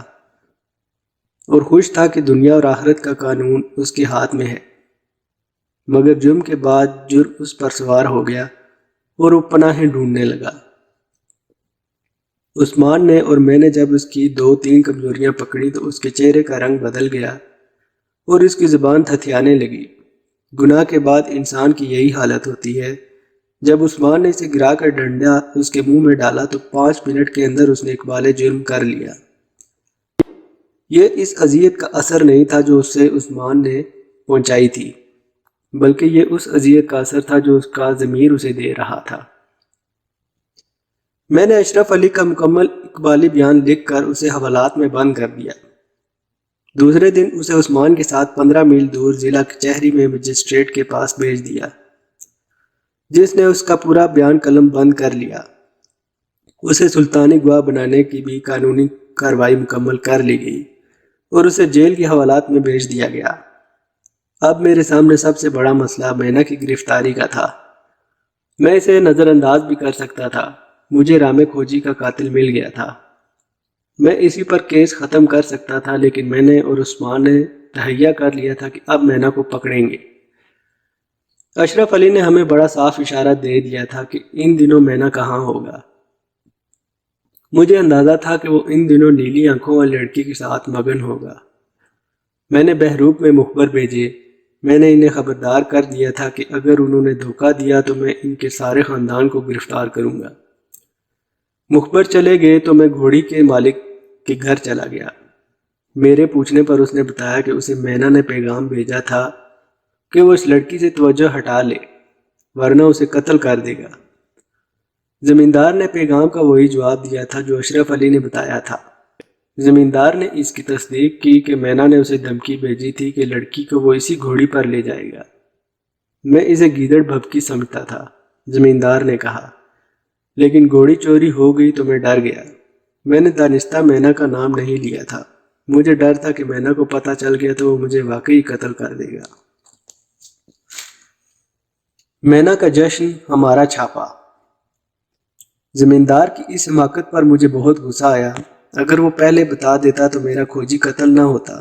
S1: اور خوش تھا کہ دنیا اور آخرت کا قانون اس کے ہاتھ میں ہے، مگر جرم کے بعد جرم اس پر سوار ہو گیا اور وہ پناہیں ڈھونڈنے لگا۔ عثمان نے اور میں نے جب اس کی 2-3 کمزوریاں پکڑی تو اس کے چہرے کا رنگ بدل گیا اور اس کی زبان تھتھیانے لگی۔ گناہ کے بعد انسان کی یہی حالت ہوتی ہے۔ جب عثمان نے اسے گرا کر ڈنڈا اس کے منہ میں ڈالا تو 5 منٹ کے اندر اس نے اقبال جرم کر لیا۔ یہ اس اذیت کا اثر نہیں تھا جو اس سے عثمان نے پہنچائی تھی، بلکہ یہ اس اذیت کا اثر تھا جو اس کا ضمیر اسے دے رہا تھا۔ میں نے اشرف علی کا مکمل اقبالی بیان لکھ کر اسے حوالات میں بند کر دیا۔ دوسرے دن اسے عثمان کے ساتھ 15 میل دور ضلع کچہری میں مجسٹریٹ کے پاس بھیج دیا، جس نے اس کا پورا بیان قلم بند کر لیا۔ اسے سلطانی گواہ بنانے کی بھی قانونی کارروائی مکمل کر لی گئی اور اسے جیل کی حوالات میں بھیج دیا گیا۔ اب میرے سامنے سب سے بڑا مسئلہ مینا کی گرفتاری کا تھا۔ میں اسے نظر انداز بھی کر سکتا تھا۔ مجھے رامے کھوجی کا قاتل مل گیا تھا، میں اسی پر کیس ختم کر سکتا تھا، لیکن میں نے اور عثمان نے تہیہ کر لیا تھا کہ اب مینا کو پکڑیں گے۔ اشرف علی نے ہمیں بڑا صاف اشارہ دے دیا تھا کہ ان دنوں مینا کہاں ہوگا۔ مجھے اندازہ تھا کہ وہ ان دنوں نیلی آنکھوں والی لڑکی کے ساتھ مگن ہوگا۔ میں نے بہروپ میں مخبر بھیجے۔ میں نے انہیں خبردار کر دیا تھا کہ اگر انہوں نے دھوکہ دیا تو میں ان کے سارے خاندان کو گرفتار کروں گا۔ مخبر چلے گئے تو میں گھوڑی کے مالک کے گھر چلا گیا۔ میرے پوچھنے پر اس نے بتایا کہ اسے مینا نے پیغام بھیجا تھا کہ وہ اس لڑکی سے توجہ ہٹا لے ورنہ اسے قتل کر دے گا۔ زمیندار نے پیغام کا وہی جواب دیا تھا جو اشرف علی نے بتایا تھا۔ زمیندار نے اس کی تصدیق کی کہ مینا نے اسے دھمکی بھیجی تھی کہ لڑکی کو وہ اسی گھوڑی پر لے جائے گا۔ میں اسے گیدڑ بھبکی سمجھتا تھا، زمیندار نے کہا، لیکن گھوڑی چوری ہو گئی تو میں ڈر گیا۔ میں نے دانستہ مینا کا نام نہیں لیا تھا، مجھے ڈر تھا کہ مینا کو پتہ چل گیا تو وہ مجھے واقعی قتل کر دے گا۔ مینا کا جشن، ہمارا چھاپا۔ زمیندار کی اس حماقت پر مجھے بہت غصہ آیا۔ اگر وہ پہلے بتا دیتا تو میرا کھوجی قتل نہ ہوتا۔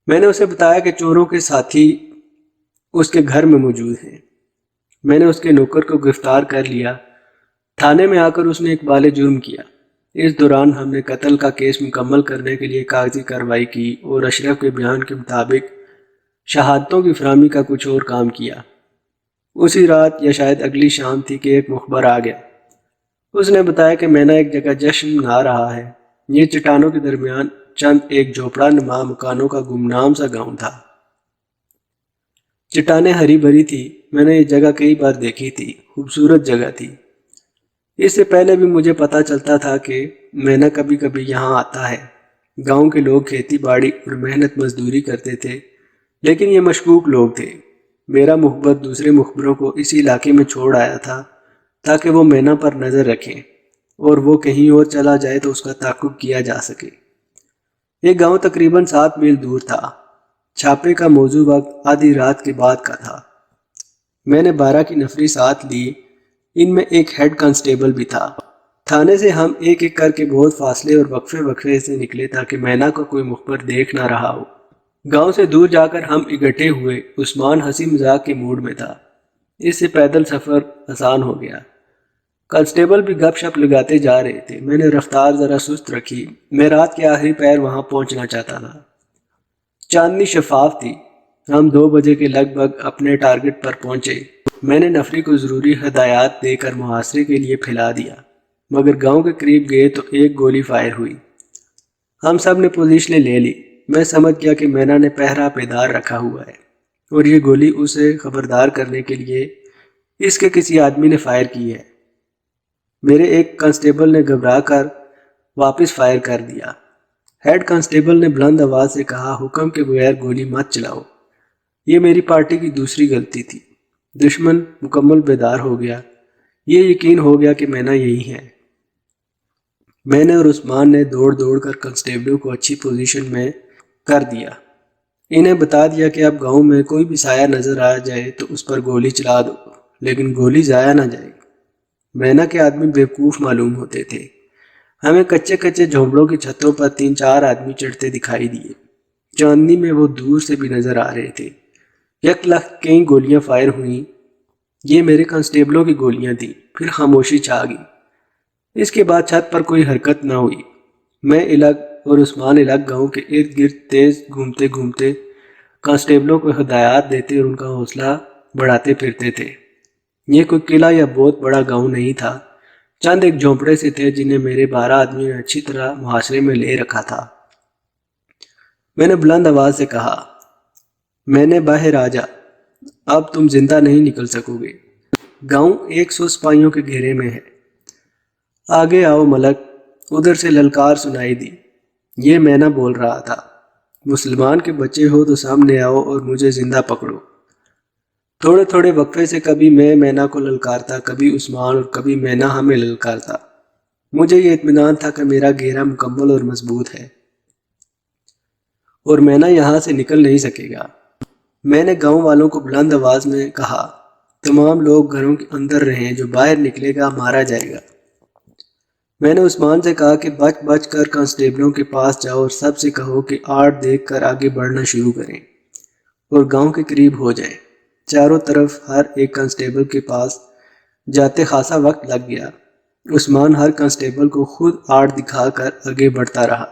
S1: میں نے اسے بتایا کہ چوروں کے ساتھی اس کے گھر میں موجود ہیں۔ میں نے اس کے نوکر کو گرفتار کر لیا۔ تھانے میں آ کر اس نے اقبال جرم کیا۔ اس دوران ہم نے قتل کا کیس مکمل کرنے کے لیے کاغذی کارروائی کی اور اشرف کے بیان کے مطابق شہادتوں کی فراہمی کا کچھ اور کام کیا۔ اسی رات یا شاید اگلی شام تھی کہ ایک مخبر آ گیا۔ اس نے بتایا کہ مینا ایک جگہ جشن منا رہا ہے۔ یہ چٹانوں کے درمیان چند ایک جھوپڑا نما مکانوں کا گمنام سا گاؤں تھا۔ چٹانیں ہری بھری تھی۔ میں نے یہ جگہ کئی بار دیکھی تھی، خوبصورت جگہ تھی۔ اس سے پہلے بھی مجھے پتا چلتا تھا کہ مینا کبھی کبھی یہاں آتا ہے۔ گاؤں کے لوگ کھیتی باڑی اور محنت مزدوری کرتے تھے، لیکن یہ مشکوک لوگ تھے۔ میرا مخبر دوسرے مخبروں کو اسی علاقے میں چھوڑ آیا تھا تاکہ وہ مینا پر نظر رکھیں۔ اور وہ کہیں اور چلا جائے تو اس کا تعاقب کیا جا سکے۔ یہ گاؤں تقریباً 7 میل دور تھا۔ چھاپے کا موضوع وقت آدھی رات کے بعد کا تھا۔ میں نے 12 کی نفری ساتھ لی، ان میں ایک ہیڈ کانسٹیبل بھی تھا۔ تھانے سے ہم ایک ایک کر کے بہت فاصلے اور وقفے وقفے سے نکلے تاکہ مینا کو کوئی مخبر دیکھ نہ رہا ہو۔ گاؤں سے دور جا کر ہم اکٹھے ہوئے۔ عثمان ہنسی مذاق کے موڈ میں تھا، اس سے پیدل سفر آسان ہو گیا۔ کانسٹیبل بھی گپ شپ لگاتے جا رہے تھے۔ میں نے رفتار ذرا سست رکھی، میں رات کے آخری پیر وہاں پہنچنا چاہتا تھا۔ چاندنی شفاف تھی۔ ہم 2 بجے کے لگ بھگ اپنے ٹارگٹ پر پہنچے۔ میں نے نفری کو ضروری ہدایات دے کر محاصرے کے لیے پھیلا دیا، مگر گاؤں کے قریب گئے تو ایک گولی فائر ہوئی۔ ہم سب نے پوزیشنیں لے لی۔ میں سمجھ گیا کہ مینا نے پہرا بیدار رکھا ہوا ہے اور یہ گولی اسے خبردار کرنے کے لیے اس کے کسی آدمی نے فائر کی ہے۔ میرے ایک کانسٹیبل نے گھبرا کر واپس فائر کر دیا۔ ہیڈ کانسٹیبل نے بلند آواز سے کہا، حکم کے بغیر گولی مت چلاؤ۔ یہ میری پارٹی کی دوسری غلطی تھی۔ دشمن مکمل بیدار ہو گیا۔ یہ یقین ہو گیا کہ مینا یہی ہے۔ میں نے اور عثمان نے دوڑ دوڑ کر کانسٹیبلوں کو اچھی پوزیشن میں کر دیا۔ انہیں بتا دیا کہ اب گاؤں میں کوئی بھی سایہ نظر آ جائے تو اس پر گولی چلا دو، لیکن گولی ضائع نہ جائے۔ مینا کے آدمی بیوقوف معلوم ہوتے تھے۔ ہمیں کچے کچے جھونپڑوں کی چھتوں پر 3-4 آدمی چڑھتے دکھائی دیے۔ چاندنی میں وہ دور سے بھی نظر آ رہے تھے۔ یک لخت کئی گولیاں فائر ہوئیں۔ یہ میرے کانسٹیبلوں کی گولیاں تھیں۔ پھر خاموشی چھا گئی۔ اس کے بعد چھت پر کوئی حرکت نہ ہوئی۔ میں الگ اور عثمان الگ گاؤں کے ارد گرد تیز گھومتے گھومتے کانسٹیبلوں کو ہدایات دیتے اور ان کا حوصلہ بڑھاتے پھرتے تھے۔ یہ کوئی قلعہ یا بہت بڑا گاؤں نہیں تھا، چند ایک جھونپڑے سے تھے جنہیں میرے 12 آدمیوں نے اچھی طرح محاصرے میں لے رکھا تھا۔ میں نے بلند آواز سے کہا، میں نے باہر آ جا، اب تم زندہ نہیں نکل سکو گے۔ گاؤں 100 سپاہیوں کے گھیرے میں ہے۔ آگے آؤ ملک۔ ادھر سے للکار سنائی دی۔ یہ مینا بول رہا تھا، مسلمان کے بچے ہو تو سامنے آؤ اور مجھے زندہ پکڑو۔ تھوڑے تھوڑے وقفے سے کبھی میں مینا کو للکارتا، کبھی عثمان اور کبھی مینا ہمیں للکارتا۔ مجھے یہ اطمینان تھا کہ میرا گھیرا مکمل اور مضبوط ہے اور مینا یہاں سے نکل نہیں سکے گا۔ میں نے گاؤں والوں کو بلند آواز میں کہا، تمام لوگ گھروں کے اندر رہیں، جو باہر نکلے گا مارا جائے گا۔ میں نے عثمان سے کہا کہ بچ بچ کر کانسٹیبلوں کے پاس جاؤ اور سب سے کہو کہ آڑ دیکھ کر آگے بڑھنا شروع کریں اور گاؤں کے قریب ہو جائیں۔ چاروں طرف ہر ایک کانسٹیبل کے پاس جاتے خاصا وقت لگ گیا۔ عثمان ہر کانسٹیبل کو خود آڑ دکھا کر آگے بڑھتا رہا۔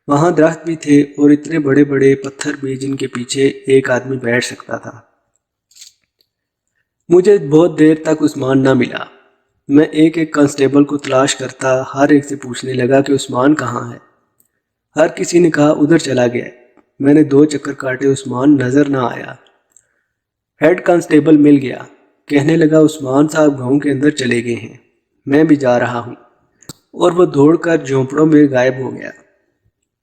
S1: وہاں درخت بھی تھے اور اتنے بڑے بڑے پتھر بھی جن کے پیچھے ایک آدمی بیٹھ سکتا تھا۔ مجھے بہت دیر تک عثمان نہ ملا۔ میں ایک ایک کانسٹیبل کو تلاش کرتا، ہر ایک سے پوچھنے لگا کہ عثمان کہاں ہے۔ ہر کسی نے کہا ادھر چلا گیا۔ میں نے 2 چکر کاٹے، عثمان نظر نہ آیا۔ ہیڈ کانسٹیبل مل گیا، کہنے لگا عثمان صاحب گاؤں کے اندر چلے گئے ہیں، میں بھی جا رہا ہوں، اور وہ دوڑ کر جھونپڑوں میں غائب ہو گیا۔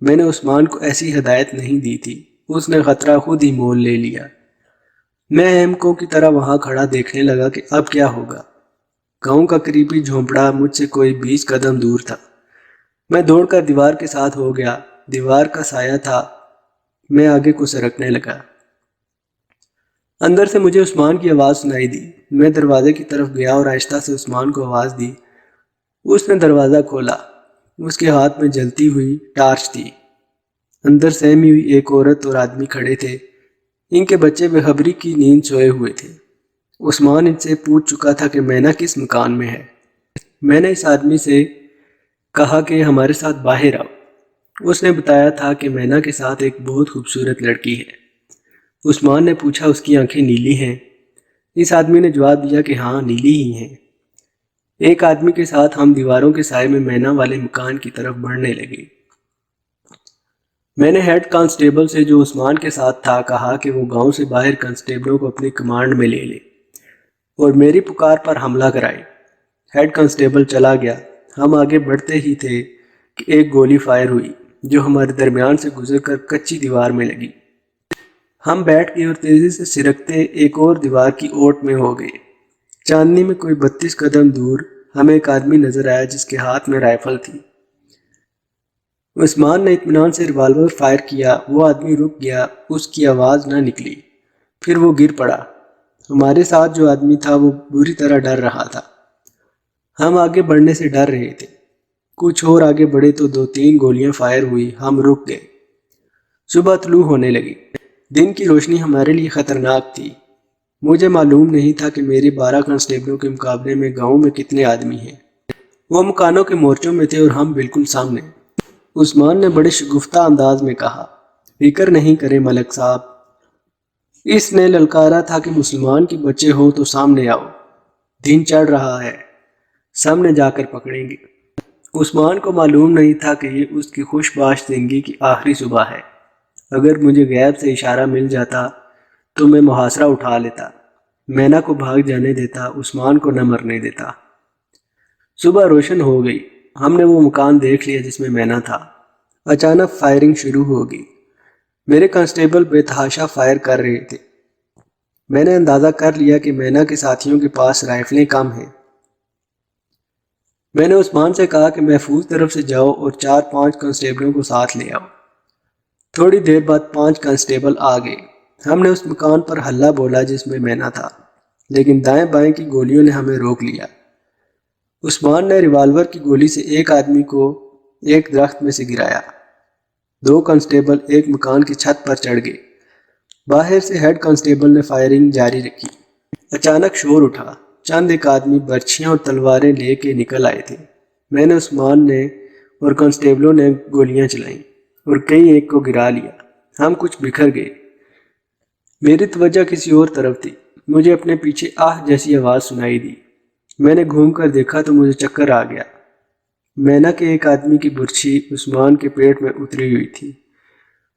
S1: میں نے عثمان کو ایسی ہدایت نہیں دی تھی، اس نے خطرہ خود ہی مول لے لیا۔ میں احمقوں کی طرح وہاں کھڑا دیکھنے لگا کہ اب کیا ہوگا۔ گاؤں کا قریبی جھونپڑا مجھ سے کوئی 20 قدم دور تھا۔ میں دوڑ کر دیوار کے ساتھ ہو گیا۔ دیوار کا سایہ تھا۔ میں آگے کو سرکنے لگا۔ اندر سے مجھے عثمان کی آواز سنائی دی۔ میں دروازے کی طرف گیا اور آہستہ سے عثمان کو آواز دی۔ اس نے دروازہ کھولا۔ اس کے ہاتھ میں جلتی ہوئی ٹارچ تھی۔ اندر سہمی ہوئی ایک عورت اور آدمی کھڑے تھے۔ ان کے بچے بے خبری کی نیند سوئے ہوئے تھے۔ عثمان ان سے پوچھ چکا تھا کہ مینا کس مکان میں ہے۔ میں نے اس آدمی سے کہا کہ ہمارے ساتھ باہر آؤ۔ اس نے بتایا تھا کہ مینا کے ساتھ ایک بہت خوبصورت لڑکی ہے۔ عثمان نے پوچھا اس کی آنکھیں نیلی ہیں؟ اس آدمی نے جواب دیا کہ ہاں نیلی ہی ہیں۔ ایک آدمی کے ساتھ ہم دیواروں کے سائے میں مینا والے مکان کی طرف بڑھنے لگے۔ میں نے ہیڈ کانسٹیبل سے جو عثمان کے ساتھ تھا کہا کہ وہ گاؤں سے باہر کانسٹیبلوں کو اپنی کمانڈ میں لے لے اور میری پکار پر حملہ کرائے۔ ہیڈ کانسٹیبل چلا گیا۔ ہم آگے بڑھتے ہی تھے کہ ایک گولی فائر ہوئی جو ہمارے درمیان سے گزر کر کچی دیوار میں لگی۔ ہم بیٹھ گئے اور تیزی سے سرکتے ایک اور دیوار کی اوٹ میں ہو گئے۔ چاندنی میں کوئی 32 قدم دور ہمیں ایک آدمی نظر آیا جس کے ہاتھ میں رائفل تھی۔ عثمان نے اطمینان سے ریوالور فائر کیا۔ وہ آدمی رک گیا، اس کی آواز نہ نکلی، پھر وہ گر پڑا۔ ہمارے ساتھ جو آدمی تھا وہ بری طرح ڈر رہا تھا۔ ہم آگے بڑھنے سے ڈر رہے تھے۔ کچھ اور آگے بڑھے تو 2-3 گولیاں فائر ہوئی، ہم رک گئے۔ صبح طلوع ہونے لگی۔ دن کی روشنی ہمارے لیے خطرناک تھی۔ مجھے معلوم نہیں تھا کہ میرے 12 کانسٹیبلوں کے مقابلے میں گاؤں میں کتنے آدمی ہیں۔ وہ مکانوں کے مورچوں میں تھے اور ہم بالکل سامنے۔ عثمان نے بڑے شگفتہ انداز میں کہا، فکر نہیں کرے ملک صاحب۔ اس نے للکارا تھا کہ مسلمان کے بچے ہو تو سامنے آؤ، دن چڑھ رہا ہے، سامنے جا کر پکڑیں گے۔ عثمان کو معلوم نہیں تھا کہ یہ اس کی خوش باش زندگی کی آخری صبح ہے۔ اگر مجھے غیب سے اشارہ مل جاتا تو میں محاصرہ اٹھا لیتا، مینا کو بھاگ جانے دیتا، عثمان کو نہ مرنے دیتا۔ صبح روشن ہو گئی۔ ہم نے وہ مکان دیکھ لیا جس میں مینا تھا۔ اچانک فائرنگ شروع ہو گئی۔ میرے کانسٹیبل بے تحاشا فائر کر رہے تھے۔ میں نے اندازہ کر لیا کہ مینا کے ساتھیوں کے پاس رائفلیں کم ہیں۔ میں نے عثمان سے کہا کہ محفوظ طرف سے جاؤ اور 4-5 کانسٹیبلوں کو ساتھ لے آؤ۔ تھوڑی دیر بعد 5 کانسٹیبل آ گئے۔ ہم نے اس مکان پر ہلہ بولا جس میں مینا تھا، لیکن دائیں بائیں کی گولیوں نے ہمیں روک لیا۔ عثمان نے ریوالور کی گولی سے ایک آدمی کو ایک درخت میں سے گرایا۔ 2 کانسٹیبل ایک مکان کی چھت پر چڑھ گئے۔ باہر سے ہیڈ کانسٹیبل نے فائرنگ جاری رکھی۔ اچانک شور اٹھا۔ چند ایک آدمی برچھیاں اور تلواریں لے کے نکل آئے تھے۔ میں نے، عثمان نے اور کانسٹیبلوں نے گولیاں چلائیں اور کئی ایک کو گرا لیا۔ ہم کچھ بکھر گئے۔ میری توجہ کسی اور طرف تھی۔ مجھے اپنے پیچھے آہ جیسی آواز سنائی دی۔ میں نے گھوم کر دیکھا تو مجھے چکر آ گیا۔ مینا کے ایک آدمی کی برچھی عثمان کے پیٹ میں اتری ہوئی تھی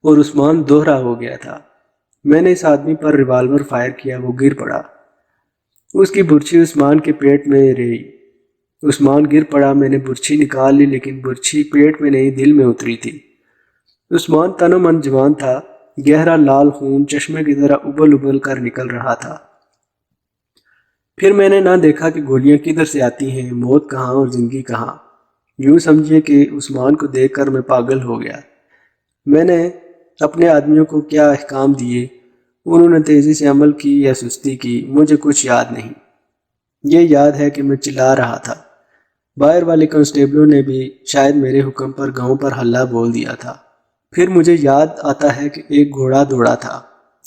S1: اور عثمان دوہرا ہو گیا تھا۔ میں نے اس آدمی پر ریوالور فائر کیا، وہ گر پڑا۔ اس کی برچھی عثمان کے پیٹ میں رہی۔ عثمان گر پڑا۔ میں نے برچھی نکال لی، لیکن برچھی پیٹ میں نہیں، دل میں اتری تھی۔ عثمان تن و من جوان تھا۔ گہرا لال خون چشمے کی طرح ابل ابل کر نکل رہا تھا۔ پھر میں نے نہ دیکھا کہ گولیاں کدھر سے آتی ہیں، موت کہاں اور زندگی کہاں۔ یوں سمجھیے کہ عثمان کو دیکھ کر میں پاگل ہو گیا۔ میں نے اپنے آدمیوں کو کیا احکام دیے، انہوں نے تیزی سے عمل کی یا سستی کی، مجھے کچھ یاد نہیں۔ یہ یاد ہے کہ میں چلا رہا تھا۔ باہر والے کانسٹیبلوں نے بھی شاید میرے حکم پر گاؤں پر ہلہ بول دیا تھا۔ پھر مجھے یاد آتا ہے کہ ایک گھوڑا دوڑا تھا،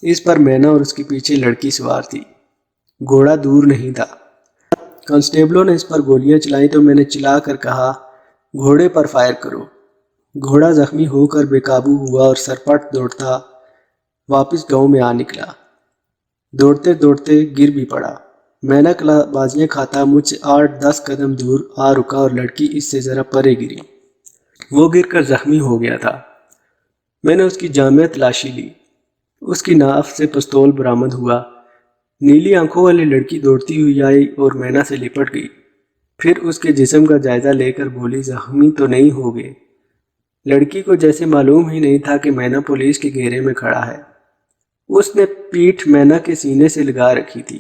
S1: اس پر مینا اور اس کے پیچھے لڑکی سوار تھی۔ گھوڑا دور نہیں تھا۔ کانسٹیبلوں نے اس پر گولیاں چلائیں تو میں نے چلا کر کہا، گھوڑے پر فائر کرو۔ گھوڑا زخمی ہو کر بے قابو ہوا اور سرپٹ دوڑتا واپس گاؤں میں آ نکلا۔ دوڑتے دوڑتے گر بھی پڑا۔ مینا کلا بازیاں کھاتا مجھ سے 8-10 قدم دور آ رکا اور لڑکی اس سے ذرا پرے گری۔ وہ گر کر زخمی ہو گیا تھا۔ میں نے اس کی جامع تلاشی لی۔ اس کی ناف سے پستول برآمد ہوا۔ نیلی آنکھوں والی لڑکی دوڑتی ہوئی آئی اور مینا سے لپٹ گئی۔ پھر اس کے جسم کا جائزہ لے کر بولی، زخمی تو نہیں ہو گئے؟ لڑکی کو جیسے معلوم ہی نہیں تھا کہ مینا پولیس کے گھیرے میں کھڑا ہے۔ اس نے پیٹھ مینا کے سینے سے لگا رکھی تھی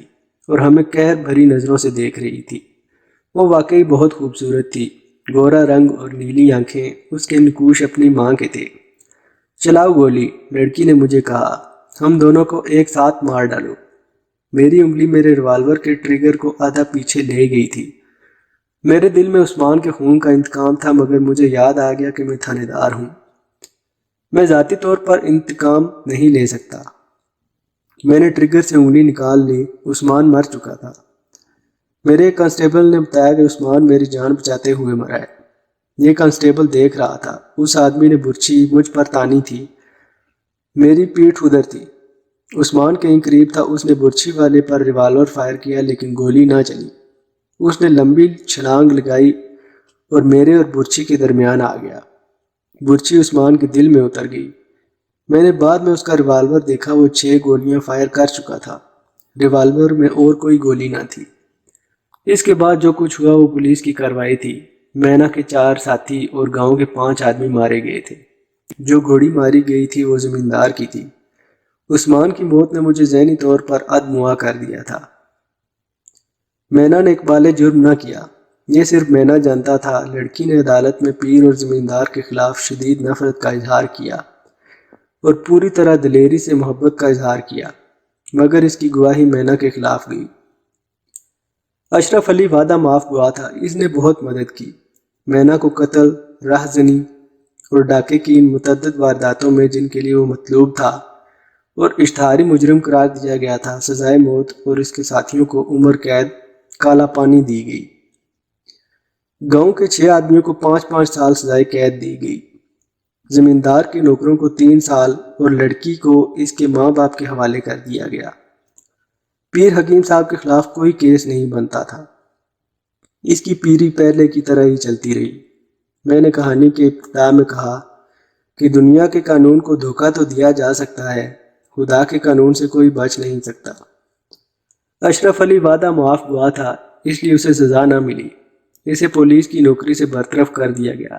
S1: اور ہمیں قہر بھری نظروں سے دیکھ رہی تھی۔ وہ واقعی بہت خوبصورت تھی۔ گورا رنگ اور نیلی آنکھیں، اس کے نقوش اپنی ماں کے تھے۔ چلاؤ گولی، لڑکی نے مجھے کہا، ہم دونوں کو ایک ساتھ مار ڈالو۔ میری انگلی میرے ریوالور کے ٹریگر کو آدھا پیچھے لے گئی تھی۔ میرے دل میں عثمان کے خون کا انتقام تھا، مگر مجھے یاد آ گیا کہ میں تھانے دار ہوں۔ میں ذاتی طور پر انتقام نہیں لے سکتا۔ میں نے ٹریگر سے انگلی نکال لی۔ عثمان مر چکا تھا۔ میرے ایک کانسٹیبل نے بتایا کہ عثمان میری جان بچاتے ہوئے مرا ہے۔ یہ کانسٹیبل دیکھ رہا تھا۔ اس آدمی نے برچھی مجھ پر تانی تھی۔ میری پیٹھ ادھر تھی۔ عثمان کہیں قریب تھا۔ اس نے برچھی والے پر ریوالور فائر کیا، لیکن گولی نہ چلی۔ اس نے لمبی چھلانگ لگائی اور میرے اور برچھی کے درمیان آ گیا۔ برچھی عثمان کے دل میں اتر گئی۔ میں نے بعد میں اس کا ریوالور دیکھا، وہ 6 گولیاں فائر کر چکا تھا۔ ریوالور میں اور کوئی گولی نہ تھی۔ اس کے بعد جو کچھ ہوا وہ پولیس کی کارروائی تھی۔ مینا کے 4 ساتھی اور گاؤں کے 5 آدمی مارے گئے تھے۔ جو گھوڑی ماری گئی تھی وہ زمیندار کی تھی۔ عثمان کی موت نے مجھے ذہنی طور پر ادموا کر دیا تھا۔ مینا نے اقبال جرم نہ کیا۔ یہ صرف میں نہ جانتا تھا۔ لڑکی نے عدالت میں پیر اور زمیندار کے خلاف شدید نفرت کا اظہار کیا اور پوری طرح دلیری سے محبت کا اظہار کیا، مگر اس کی گواہی مینا کے خلاف گئی۔ اشرف علی وعدہ معاف گواہ تھا، اس نے بہت مدد کی۔ مینا کو قتل، رہزنی اور ڈاکے کی ان متعدد وارداتوں میں جن کے لیے وہ مطلوب تھا اور اشتہاری مجرم قرار دیا گیا تھا، سزائے موت اور اس کے ساتھیوں کو عمر قید کالا پانی دی گئی۔ گاؤں کے 6 آدمیوں کو 5-5 سال سزائے قید دی گئی۔ زمیندار کے نوکروں کو 3 سال اور لڑکی کو اس کے ماں باپ کے حوالے کر دیا گیا۔ پیر حکیم صاحب کے خلاف کوئی کیس نہیں بنتا تھا۔ اس کی پیری پہلے کی طرح ہی چلتی رہی۔ میں نے کہانی کے ابتدا میں کہا کہ دنیا کے قانون کو دھوکہ تو دیا جا سکتا ہے، خدا کے قانون سے کوئی بچ نہیں سکتا۔ اشرف علی وعدہ معاف گواہ تھا، اس لیے اسے سزا نہ ملی۔ اسے پولیس کی نوکری سے برطرف کر دیا گیا۔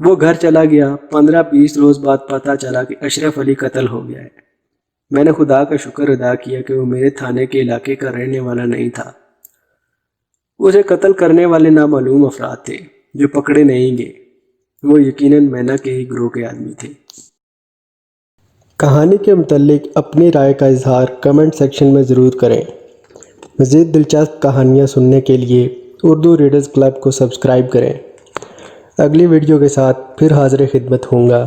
S1: وہ گھر چلا گیا۔ 15-20 روز بعد پتہ چلا کہ اشرف علی قتل ہو گیا ہے۔ میں نے خدا کا شکر ادا کیا کہ وہ میرے تھانے کے علاقے کا رہنے والا نہیں تھا۔ اسے قتل کرنے والے نامعلوم افراد تھے جو پکڑے نہیں گئے۔ وہ یقیناً مینا کے ہی گروہ کے آدمی تھے۔ کہانی کے متعلق اپنی رائے کا اظہار کمنٹ سیکشن میں ضرور کریں۔ مزید دلچسپ کہانیاں سننے کے لیے اردو ریڈرز کلب کو سبسکرائب کریں۔ اگلی ویڈیو کے ساتھ پھر حاضر خدمت ہوں گا۔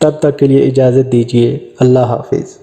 S1: تب تک کے لیے اجازت دیجیے۔ اللہ حافظ۔